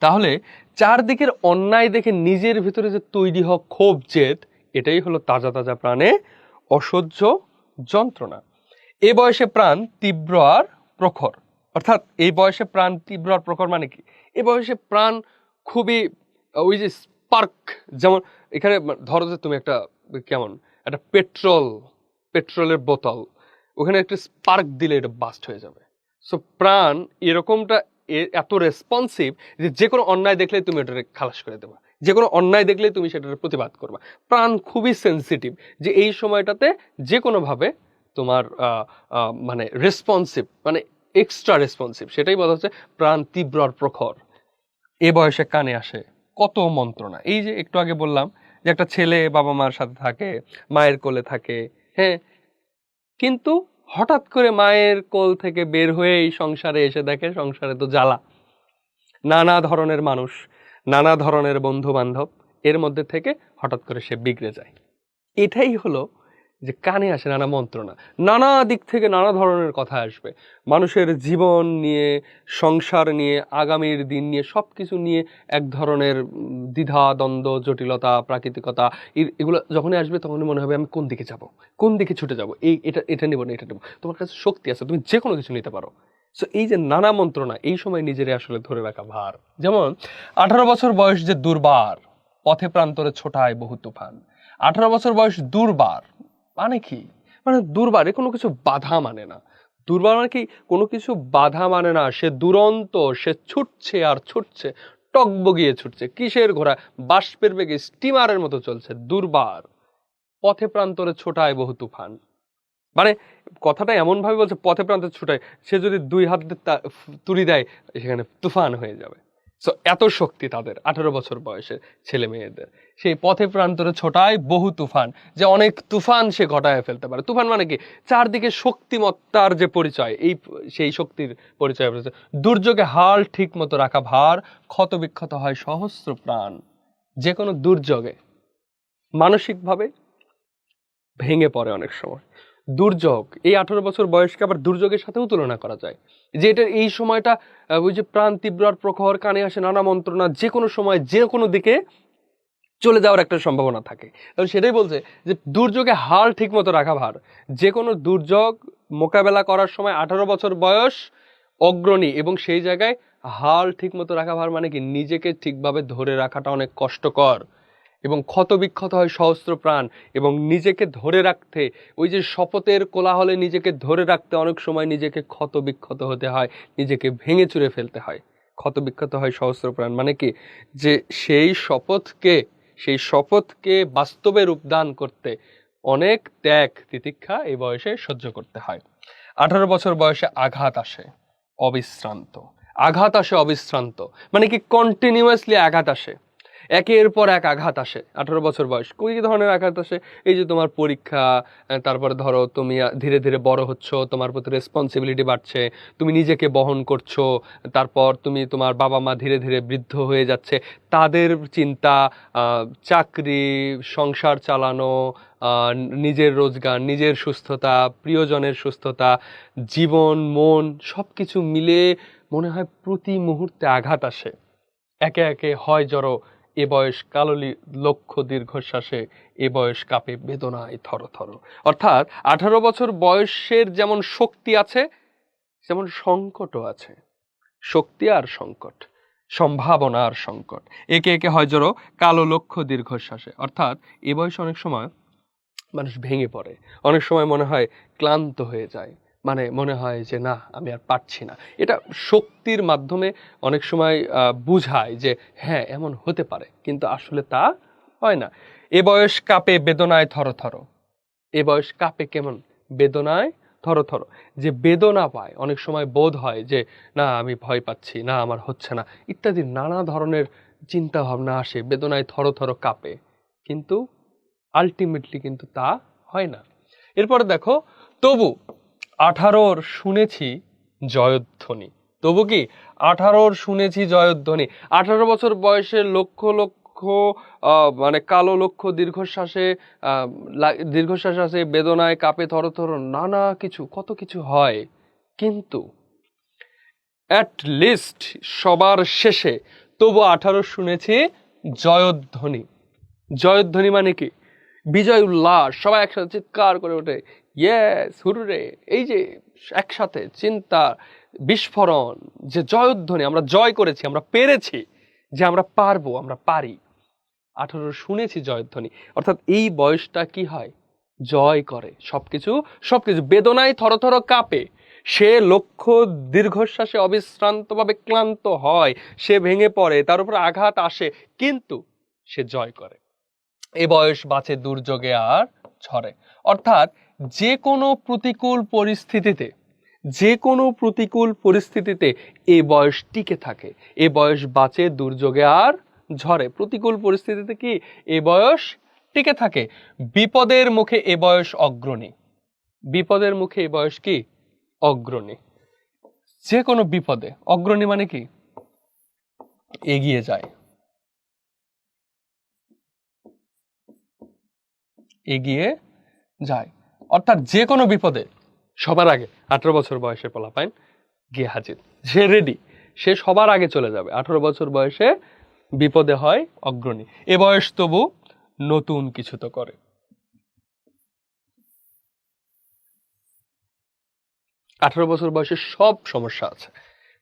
A: তাহলে চারদিকের অন্যায় দেখে নিজের ভিতরে যে তৈরি হওয়া ক্ষোভ, জেদ, এটাই হলো তাজা তাজা প্রাণে অসহ্য যন্ত্রণা। এ বয়সে প্রাণ তীব্র আর প্রখর। অর্থাৎ এই বয়সে প্রাণ তীব্র আর প্রখর মানে কি? এই বয়সে প্রাণ খুবই, ওই যে স্পার্ক, যেমন এখানে ধরো যে তুমি একটা কেমন একটা পেট্রোলের বোতল, ওখানে একটা স্পার্ক দিলে এটা বাস্ট হয়ে যাবে। সো প্রাণ এরকমটা, এত রেসপন্সিভ যে যে কোনো অন্যায় দেখলেই তুমি এটাকে খালাস করে দেবা, যে কোনো অন্যায় দেখলেই তুমি সেটার প্রতিবাদ করবা। প্রাণ খুবই সেন্সিটিভ, যে এই সময়টাতে যে কোনোভাবে তোমার মানে রেসপন্সিভ, মানে এক্সট্রা রেসপন্সিভ, সেটাই বলা হচ্ছে প্রাণ তীব্র আর প্রখর। এ বয়সে কানে আসে কত মন্ত্রণা। এই যে একটু আগে বললাম যে একটা ছেলে বাবা মার সাথে থাকে, মায়ের কোলে থাকে, হ্যাঁ, কিন্তু হঠাৎ করে মায়ের কোল থেকে বের হয়ে এই সংসারে এসে দেখে সংসারে তো জ্বালা, নানা ধরনের মানুষ, নানা ধরনের বন্ধু বান্ধব, এর মধ্যে থেকে হঠাৎ করে সে বিগড়ে যায়। এটাই হলো যে কানে আসে নানা মন্ত্রণা, নানা দিক থেকে নানা ধরনের কথা আসবে, মানুষের জীবন নিয়ে, সংসার নিয়ে, আগামীর দিন নিয়ে, সব কিছু নিয়ে এক ধরনের দ্বিধা দ্বন্দ্ব, জটিলতা, প্রাকৃতিকতা, এগুলো যখনই আসবে তখনই মনে হবে আমি কোন দিকে যাব, কোন দিকে ছুটে যাব, এটা এটা নেবো না এটা নেবো। তোমার কাছে শক্তি আছে, তুমি যে কোনো কিছু নিতে পারো। সো এই যে নানা মন্ত্রণা, এই সময় নিজেরে আসলে ধরে রাখা ভার। যেমন 18 বছর বয়স যে দুর্বার, পথে প্রান্তরে ছোটায় বহু তুফান। 18 বছর বয়স দুর্বার মানে কি? মানে দুর্বারে কোনো কিছু বাধা মানে না। দুর্বার মানে কি? কোনো কিছু বাধা মানে না, সে দুরন্ত, সে ছুটছে আর ছুটছে, টকবগিয়ে ছুটছে। কিসের ঘোড়া? বাষ্পের বেগে স্টিমারের মতো চলছে। দুর্বার, পথে প্রান্তরে ছোটায় বহু তুফান। মানে কথাটা এমন ভাবে বলছে, পথে প্রান্তে ছুটায়, সে যদি 2 হাত দিয়ে তুড়ি দেয় সেখানে তুফান হয়ে যাবে। সো এত শক্তি তাদের 18 বছর বয়সের ছেলে মেয়েদের। সেই পথে প্রান্তরে ছোটায় বহু তুফান, যে অনেক তুফান সে ঘটায় ফেলতে পারে। তুফান মানে কি? চারদিকে শক্তিমত্তার যে পরিচয়, এই সেই শক্তির পরিচয়। দুর্যোগে হাল ঠিক মতো রাখা ভার, ক্ষত বিক্ষত হয় সহস্র প্রাণ। যে কোনো দুর্যোগে মানসিকভাবে ভেঙে পড়ে অনেক সময়। দুর্যোগ, এই 18 বছর বয়সকে আবার দুর্যোগের সাথেও তুলনা করা যায়, যে এটা এই সময়টা ওই যে প্রাণ তীব্র আর প্রখর, কানে আসে নানা মন্ত্রণা, যে কোনো সময় যে কোনো দিকে চলে যাওয়ার একটা সম্ভাবনা থাকে। তাহলে সেটাই বলছে যে দুর্যোগে হাল ঠিক মতো রাখা ভার। যে কোনো দুর্যোগ মোকাবেলা করার সময় 18 বছর বয়স অগ্রণী, এবং সেই জায়গায় হাল ঠিক মতো রাখা ভার মানে কি? নিজেকে ঠিকভাবে ধরে রাখাটা অনেক কষ্টকর, এবং ক্ষত বিক্ষত হয় সহস্র প্রাণ। এবং নিজেকে ধরে রাখতে, ওই যে শপথের কোলাহলে নিজেকে ধরে রাখতে অনেক সময় নিজেকে ক্ষত বিক্ষত হতে হয়, নিজেকে ভেঙে চুরে ফেলতে হয়। ক্ষত বিক্ষত হয় সহস্র প্রাণ মানে কি? যে সেই শপথকে বাস্তবে রূপদান করতে অনেক ত্যাগ তিতিক্ষা এই বয়সে সহ্য করতে হয়। 18 বছর বয়সে আঘাত আসে অবিশ্রান্ত। আঘাত আসে অবিশ্রান্ত মানে কি? কন্টিনিউয়াসলি আঘাত আসে, একের পর এক আঘাত আসে। 18 বছর বয়স কি ধরনের আঘাত আসে? এই যে তোমার পরীক্ষা, তারপরে ধরো তুমি ধীরে ধীরে বড় হচ্ছ, তোমার প্রতি রেসপন্সিবিলিটি বাড়ছে, তুমি নিজেকে বহন করছো, তারপর তুমি, তোমার বাবা মা ধীরে ধীরে বৃদ্ধ হয়ে যাচ্ছে, তাদের চিন্তা, চাকরি, সংসার চালানো, নিজের রোজগার, নিজের সুস্থতা, প্রিয়জনের সুস্থতা, জীবন, মন, সব কিছু মিলে মনে হয় প্রতি মুহূর্তে আঘাত আসে। একে একে হয় জড়ো এ বয়স কাললি লক্ষ দীর্ঘশ্বাসে, এ বয়স কাঁপে বেদনায় থর থর। অর্থাৎ 18 বছর বয়সের যেমন শক্তি আছে, যেমন সংকটও আছে। শক্তি আর সংকট, সম্ভাবনা আর সংকট, একে একে হয় জড়ো কালো লক্ষ দীর্ঘশ্বাসে। অর্থাৎ এ বয়সে অনেক সময় মানুষ ভেঙে পড়ে, অনেক সময় মনে হয় ক্লান্ত হয়ে যায়, মানে মনে হয় যে না আমি আর পারছি না। এটা শক্তির মাধ্যমে অনেক সময় বুঝায় যে হ্যাঁ এমন হতে পারে, কিন্তু আসলে তা হয় না। এ বয়স কাঁপে বেদনায় থর থর। এ বয়স কাঁপে কেমন? বেদনায় থর থর। যে বেদনা পায়, অনেক সময় বোধ হয় যে না আমি ভয় পাচ্ছি, না আমার হচ্ছে না, ইত্যাদি নানা ধরনের চিন্তা ভাবনা আসে, বেদনায় থর থর কাঁপে, কিন্তু আলটিমেটলি কিন্তু তা হয় না। এরপরে দেখো, তবু 18 শুনেছি জয়ধ্বনি। তবু কি? 18 শুনেছি জয়ধ্বনি। 18 বছর বয়সে লক্ষ লক্ষ মানে কালো লক্ষ দীর্ঘশ্বাসে, দীর্ঘশ্বাস আছে, বেদনায় কাঁপে থরথর, নানা কিছু, কত কিছু হয়, কিন্তু অ্যাট লিস্ট সবার শেষে তবু 18 শুনেছি জয়ধ্বনি। জয়ধ্বনি মানে কি? বিজয় উল্লাস, সবাই একসাথে চিৎকার করে ওঠে, ইয়েস হুররে, এই যে একসাথে চিন্তা বিস্ফোরণ, যে জয়ধ্বনি, আমরা জয় করেছি, আমরা পেরেছি, যে আমরা পারবো, আমরা পারি। 18 শুনেছি জয়ধ্বনি। অর্থাৎ এই বয়সটা কি হয়? জয় করে সবকিছু, সবকিছু বেদনায় থরথর কাঁপে, সে লক্ষ্য দীর্ঘশ্বাসে অবিশ্রান্তভাবে ক্লান্ত হয়, সে ভেঙে পড়ে, তার উপর আঘাত আসে, কিন্তু সে জয় করে। এ বয়স বাঁচে দুর্যোগে আর ঝড়ে। অর্থাৎ যে কোনো প্রতিকূল পরিস্থিতিতে, যে কোনো প্রতিকূল পরিস্থিতিতে এ বয়স টিকে থাকে, এ বয়স বাঁচে দুর্যোগে আর ঝরে। প্রতিকূল পরিস্থিতিতে কি এ বয়স টিকে থাকে। বিপদের মুখে এ বয়স অগ্রণী। বিপদের মুখে এ বয়স কি অগ্রণী। যে কোনো বিপদে অগ্রণী মানে কি এগিয়ে যায়, এগিয়ে যায়। অর্থাৎ যে কোনো বিপদে সবার আগে 18 বছর বয়সে পোলাপাইন গিয়ে হাজির, সে রেডি, সে সবার আগে চলে যাবে। 18 বছর বয়সে বিপদে হয় অগ্রণী। এ বয়স তবু নতুন কিছু তো করে। 18 বছর বয়সে সব সমস্যা আছে,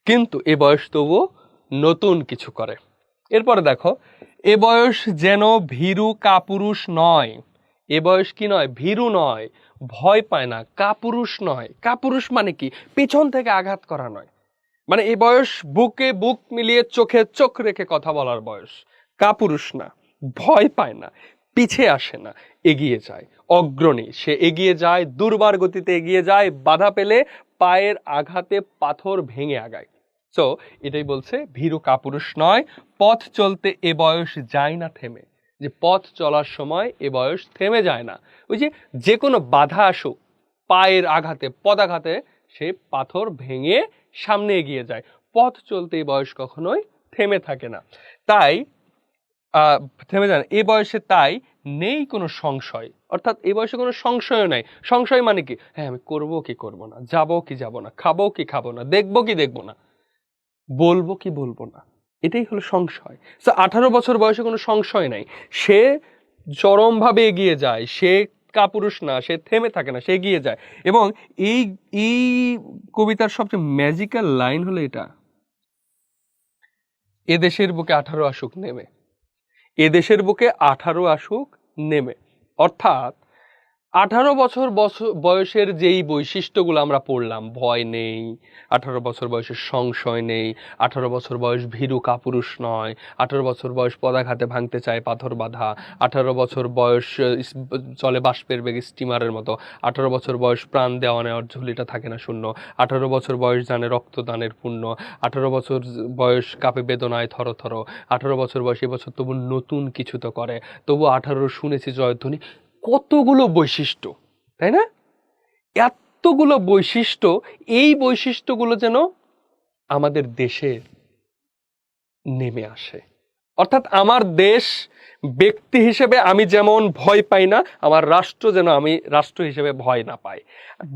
A: কিন্তু এ বয়স তবু নতুন কিছু করে। এরপরে দেখো, এ বয়স যেন ভীরু কাপুরুষ নয়। এ বয়স কি নয়, ভীরু নয়, ভয় পায় না, কাপুরুষ নয়। কাপুরুষ মানে কি, পিছন থেকে আঘাত করা নয়। মানে এই বয়স বুকে বুক মিলিয়ে চোখে চোখ রেখে কথা বলার বয়স। কাপুরুষ না, ভয় পায় না, পিছে আসে না, এগিয়ে যায়, অগ্রণী। সে এগিয়ে যায়, দুর্বার গতিতে এগিয়ে যায়, বাধা পেলে পায়ের আঘাতে পাথর ভেঙে আগায়। তো এটাই বলছে, ভীরু কাপুরুষ নয়, পথ চলতে এ বয়স যায় না থেমে। যে পথ চলার সময় এ বয়স থেমে যায় না। ওই যে কোনো বাধা আসুক, পায়ের আঘাতে পদাঘাতে সে পাথর ভেঙে সামনে এগিয়ে যায়। পথ চলতে এই বয়স কখনোই থেমে থাকে না। তাই থেমে যায় না এই বয়সে। তাই নেই কোনো সংশয়, অর্থাৎ এই বয়সে কোনো সংশয় নাই। সংশয় মানে কি, হ্যাঁ আমি করবো কি করবো না, যাবো কি যাবো না, খাবো কি খাবো না, দেখবো কি দেখবো না, বলবো কি বলবো না, এটাই হলো সংশয়। 18 বছর বয়সে কোনো সংশয় নাই। সে চরমভাবে এগিয়ে যায়, সে কাপুরুষ না, সে থেমে থাকে না, সে এগিয়ে যায়। এবং এই এই কবিতার সবচেয়ে ম্যাজিক্যাল লাইন হলো এটা, এদেশের বুকে 18 আসুক নেমে। এদেশের বুকে 18 আসুক নেমে, অর্থাৎ 18 বছর বয়সের যেই বৈশিষ্ট্যগুলো আমরা পড়লাম, ভয় নেই, 18 বছর বয়সের সংশয় নেই, 18 বছর বয়স ভীরু কাপুরুষ নয়, 18 বছর বয়স পদাঘাতে ভাঙতে চায় পাথর বাঁধা, 18 বছর বয়স চলে বাষ্পের বেগে স্টিমারের মতো, 18 বছর বয়স প্রাণ দেওয়া নেওয়ার ঝুলিটা থাকে না শূন্য, 18 বছর বয়স জানে রক্তদানের পুণ্য, 18 বছর বয়স কাঁপে বেদনায় থর থর, 18 বছর বয়স এবছর তবু নতুন কিছু তো করে, তবু 18 শুনেছি জয়ধ্বনি। কতগুলো বৈশিষ্ট্য, তাই না? এতগুলো বৈশিষ্ট্য, এই বৈশিষ্ট্যগুলো যেন আমাদের দেশে নেমে আসে। অর্থাৎ আমার দেশ ব্যক্তি হিসেবে আমি যেমন ভয় পাই না, আমার রাষ্ট্র যেন আমি রাষ্ট্র হিসেবে ভয় না পাই।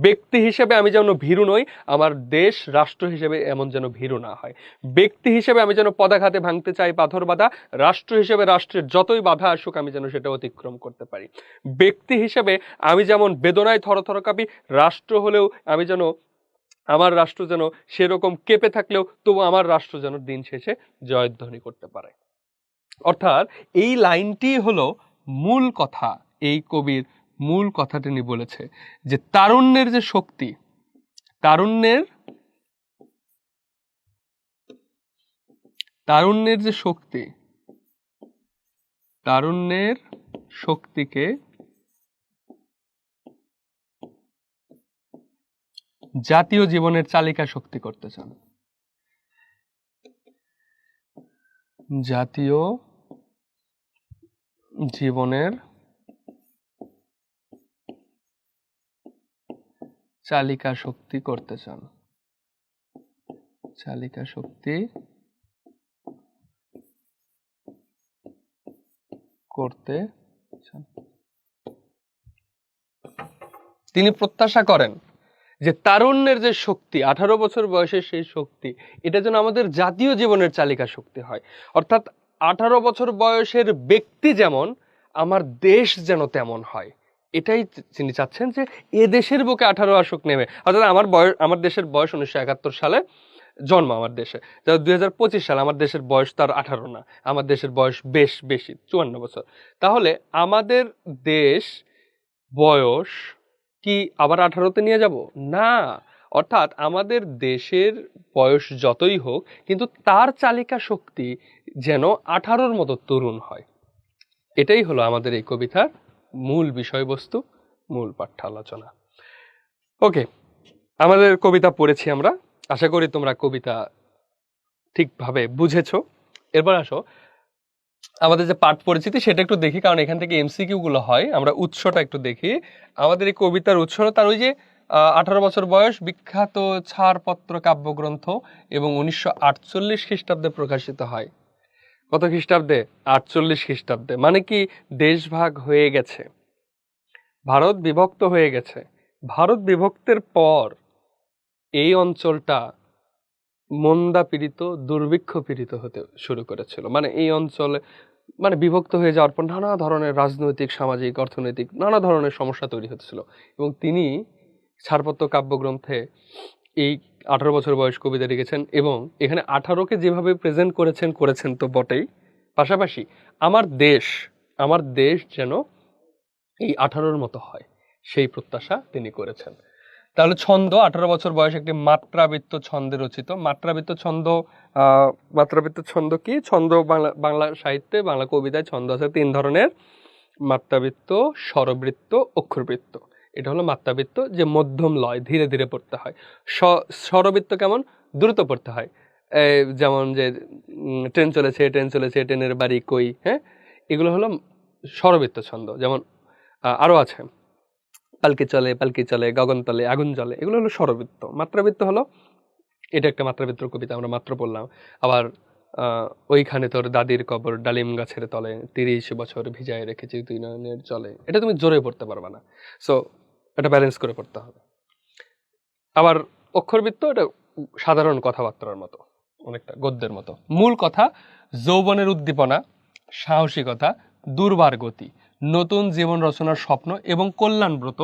A: ব্যক্তি হিসেবে আমি যেন ভীরু নই, আমার দেশ রাষ্ট্র হিসেবে এমন যেন ভীরু না হয়। ব্যক্তি হিসেবে আমি যেন পদাঘাতে ভাঙতে চাই পাথর বাধা, রাষ্ট্র হিসেবে রাষ্ট্রের যতই বাধা আসুক আমি যেন সেটা অতিক্রম করতে পারি। ব্যক্তি হিসেবে আমি যেমন বেদনায় থরথর কাঁপি, রাষ্ট্র হলেও আমি যেন, আমার রাষ্ট্র যেন সেরকম কেঁপে থাকলেও তবু আমার রাষ্ট্র যেন দিন শেষে জয়ধ্বনি করতে পারে। অর্থাৎ এই লাইনটি হলো মূল কথা, এই কবির মূল কথা তিনি বলেছে যে তারুণ্যের যে শক্তি, তারুণ্যের তারুণ্যের যে শক্তি, তারুণ্যের শক্তিকে জাতীয় জীবনের চালিকা শক্তি করতে চান। জাতীয় জীবনের চালিকা শক্তি করতে চান, চালিকা শক্তি করতে চান। তিনি প্রত্যাশা করেন যে তারুণ্যের যে শক্তি, 18 বছর বয়সের সেই শক্তি, এটা যেন আমাদের জাতীয় জীবনের চালিকা শক্তি হয়। অর্থাৎ 18 বছর বয়সের ব্যক্তি যেমন, আমার দেশ যেন তেমন হয়। এটাই তিনি চাচ্ছেন, যে এ দেশের বুকে 18 আসুক নেমে। অর্থাৎ আমার দেশের বয়স 1971 সালে জন্ম, আমার দেশে 2025 সালে, আমার দেশের বয়স তার 18 না, আমার দেশের বয়স বেশি 54 বছর। তাহলে আমাদের দেশ বয়স কি আবার 18তে নিয়ে যাব না। অর্থাৎ আমাদের দেশের বয়স যতই হোক, কিন্তু তার চালিকা শক্তি যেন 18-র মতো তরুণ হয়। এটাই হলো আমাদের এই কবিতার মূল বিষয়বস্তু, মূল পাঠ্য আলোচনা। ওকে, আমাদের কবিতা পড়েছি আমরা, আশা করি তোমরা কবিতা ঠিকভাবে বুঝেছো। এরপর আসো, আমাদের যে পাঠ পরিচিতি সেটা একটু দেখি, কারণ এখান থেকে এমসিকিউ গুলো হয়। আমরা উৎসটা একটু দেখি। আমাদের এই কবিতার উৎস তার ওই যে 18 বছর বয়স, বিখ্যাত ছাড়পত্র কাব্যগ্রন্থ, এবং 1948 খ্রিস্টাব্দে প্রকাশিত হয়। কত খ্রিস্টাব্দে? 48 খ্রিস্টাব্দে। মানে কি, দেশভাগ হয়ে গেছে, ভারত বিভক্ত হয়ে গেছে। ভারত বিভক্তের পর এই অঞ্চলটা মন্দা পীড়িত, দুর্ভিক্ষ পীড়িত হতে শুরু করেছিল। মানে এই অঞ্চলে, মানে বিভক্ত হয়ে যাওয়ার পর নানা ধরনের রাজনৈতিক, সামাজিক, অর্থনৈতিক নানা ধরনের সমস্যা তৈরি হচ্ছিল। এবং তিনি ছাড়পত্র কাব্যগ্রন্থে এই 18 বছর বয়স কবিতা লিখেছেন, এবং এখানে 18কে যেভাবে প্রেজেন্ট করেছেন তো বটেই, পাশাপাশি আমার দেশ যেন এই 18র মতো হয় সেই প্রত্যাশা তিনি করেছেন। তাহলে ছন্দ, 18 বছর বয়স, একটি মাত্রাবৃত্ত ছন্দে রচিত। মাত্রাবৃত্ত ছন্দ কি? ছন্দ বাংলা সাহিত্যে, বাংলা কবিতায় ছন্দ আছে 3 ধরনের: মাত্রাবৃত্ত, স্বরবৃত্ত, অক্ষরবৃত্ত। এটা হলো মাত্রাবৃত্ত, যে মধ্যম লয়, ধীরে ধীরে পড়তে হয়। স্বরবৃত্ত কেমন? দ্রুত পড়তে হয়। যেমন যে ট্রেন চলেছে, ট্রেনের বাড়ি কই, হ্যাঁ, এগুলো হলো স্বরবৃত্ত ছন্দ। যেমন আরো আছে, পালকি চলে গগনতলে আগুন জ্বলে, এগুলো হলো স্বরবৃত্ত। মাত্রাবৃত্ত হলো, এটা একটা মাত্রাবৃত্ত কবিতা, আমরা মাত্র পড়লাম। আবার ওইখানে তোর দাদির কবর ডালিম গাছের তলে, 30 বছর ভিজায় রেখেছি তুই নয়নের জলে, এটা তুমি জোরে পড়তে পারবা না, সো এটা ব্যালেন্স করে পড়তে হবে। আবার অক্ষরবৃত্ত, এটা সাধারণ কথাবার্তার মতো, অনেকটা গদ্যের মতো। মূল কথা: যৌবনের উদ্দীপনা, সাহসিকতা, দুর্বার গতি, নতুন জীবন রচনার স্বপ্ন এবং কল্যাণব্রত,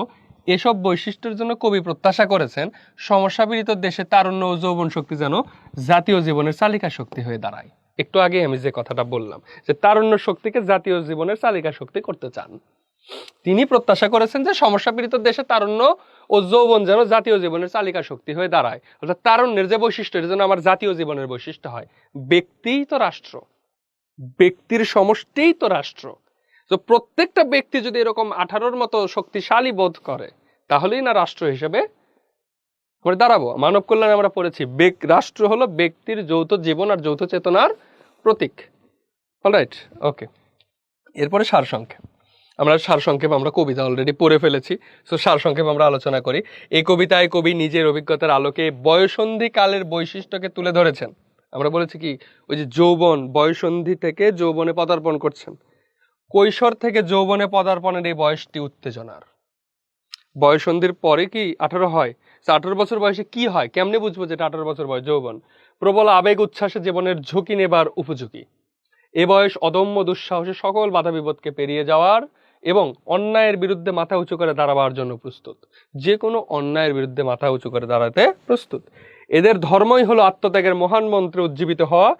A: এসব বৈশিষ্ট্যের জন্য কবি প্রত্যাশা করেছেন সমস্যাপীড়িত দেশে তারুণ্য ও যৌবন শক্তি যেন জাতীয় জীবনের চালিকা শক্তি হয়ে দাঁড়ায়। একটু আগে আমি যে কথাটা বললাম, যে তারুণ্য শক্তিকে জাতীয় জীবনের চালিকা শক্তি করতে চান, তিনি প্রত্যাশা করেছেন যে সমস্যাপীড়িত দেশে তারুণ্য ও যৌবন যেন জাতীয় জীবনের চালিকা শক্তি হয়ে দাঁড়ায়। অর্থাৎ তারুণ্যের যে বৈশিষ্ট্য, এটা যেন আমার জাতীয় জীবনের বৈশিষ্ট্য হয়। ব্যক্তিই তো রাষ্ট্র, ব্যক্তির সমষ্টিই তো রাষ্ট্র। তো প্রত্যেকটা ব্যক্তি যদি এরকম 18র মতো শক্তিশালী বোধ করে, তাহলেই না রাষ্ট্র হিসেবে করে দাঁড়াবো। মানব কল্যাণে আমরা পড়েছি, রাষ্ট্র হলো ব্যক্তির যৌথ জীবন আর যৌথ চেতনার প্রতীক। অলরাইট, ওকে। এরপরে সারসংক্ষেপ। আমরা কবিতা অলরেডি পড়ে ফেলেছি, সো সারসংক্ষেপ আমরা আলোচনা করি। এই কবিতায় কবি নিজের অভিজ্ঞতার আলোকে বয়সন্ধি কালের বৈশিষ্ট্যকে তুলে ধরেছেন। আমরা বলেছি কি, ওই যে যৌবন, বয়সন্ধি থেকে যৌবনে পদার্পণ করছেন। কৈশোর থেকে যৌবনে পদার্পণের এই বয়সটি উত্তেজনার। বয়সন্ধির পরে কি 18 হয়? 18 বছর বয়সে কি হয়, কেমনে বুঝবো যেটা 18 বছর বয়স? যৌবন। প্রবল আবেগ উচ্ছ্বাসে জীবনের ঝুঁকি নেবার উপযোগী। এ বয়স অদম্য দুঃসাহসে সকল বাধা বিপদকে পেরিয়ে যাওয়ার এবং অন্যায়ের বিরুদ্ধে মাথা উঁচু করে দাঁড়াবার জন্য প্রস্তুত। যে কোনো অন্যায়ের বিরুদ্ধে মাথা উঁচু করে দাঁড়াতে প্রস্তুত। এদের ধর্মই হলো আত্মত্যাগের মহান মন্ত্রে উজ্জীবিত হওয়া,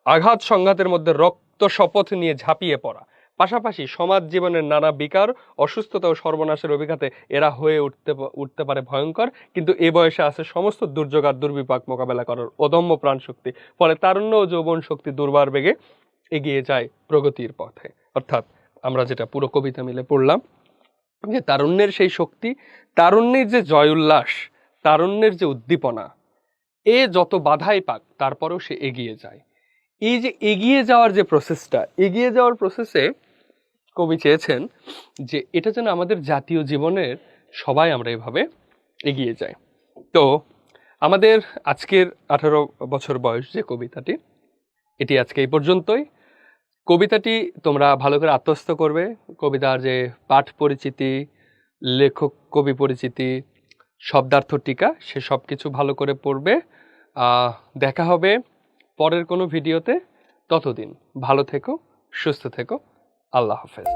A: আঘাত সংঘাতের মধ্যে রক্ত শপথ নিয়ে ঝাঁপিয়ে পড়া। পাশাপাশি সমাজ জীবনের নানা বিকার, অসুস্থতা ও সর্বনাশের অভিঘাতে এরা হয়ে উঠতে পারে ভয়ঙ্কর, কিন্তু এ বয়সে আছে সমস্ত দুর্যোগ আর দুর্বিপাক মোকাবেলা করার অদম্য প্রাণ শক্তি। ফলে তারুণ্য ও যৌবন শক্তি দুর্বার বেগে এগিয়ে যায় প্রগতির পথে। অর্থাৎ আমরা যেটা পুরো কবিতা মিলে পড়লাম, যে তারুণ্যের সেই শক্তি, তারুণ্যের যে জয় উল্লাস, তারুণ্যের যে উদ্দীপনা, এ যত বাধাই পাক তারপরেও সে এগিয়ে যায়। এই যে এগিয়ে যাওয়ার যে প্রসেসটা, এগিয়ে যাওয়ার প্রসেসে কবি চেয়েছেন যে এটা যেন আমাদের জাতীয় জীবনের সবাই আমরা এভাবে এগিয়ে যাই। তো আমাদের আজকের 18 বছর বয়স যে কবিতাটি, এটি আজকে এই পর্যন্তই। কবিতাটি তোমরা ভালো করে আত্মস্থ করবে। কবিতার যে পাঠ পরিচিতি, লেখক কবি পরিচিতি, শব্দার্থ টিকা, সে সব কিছু ভালো করে পড়বে। দেখা হবে পরের কোনো ভিডিওতে। ততদিন ভালো থেকো, সুস্থ থেকো। আল্লাহ হাফেজ।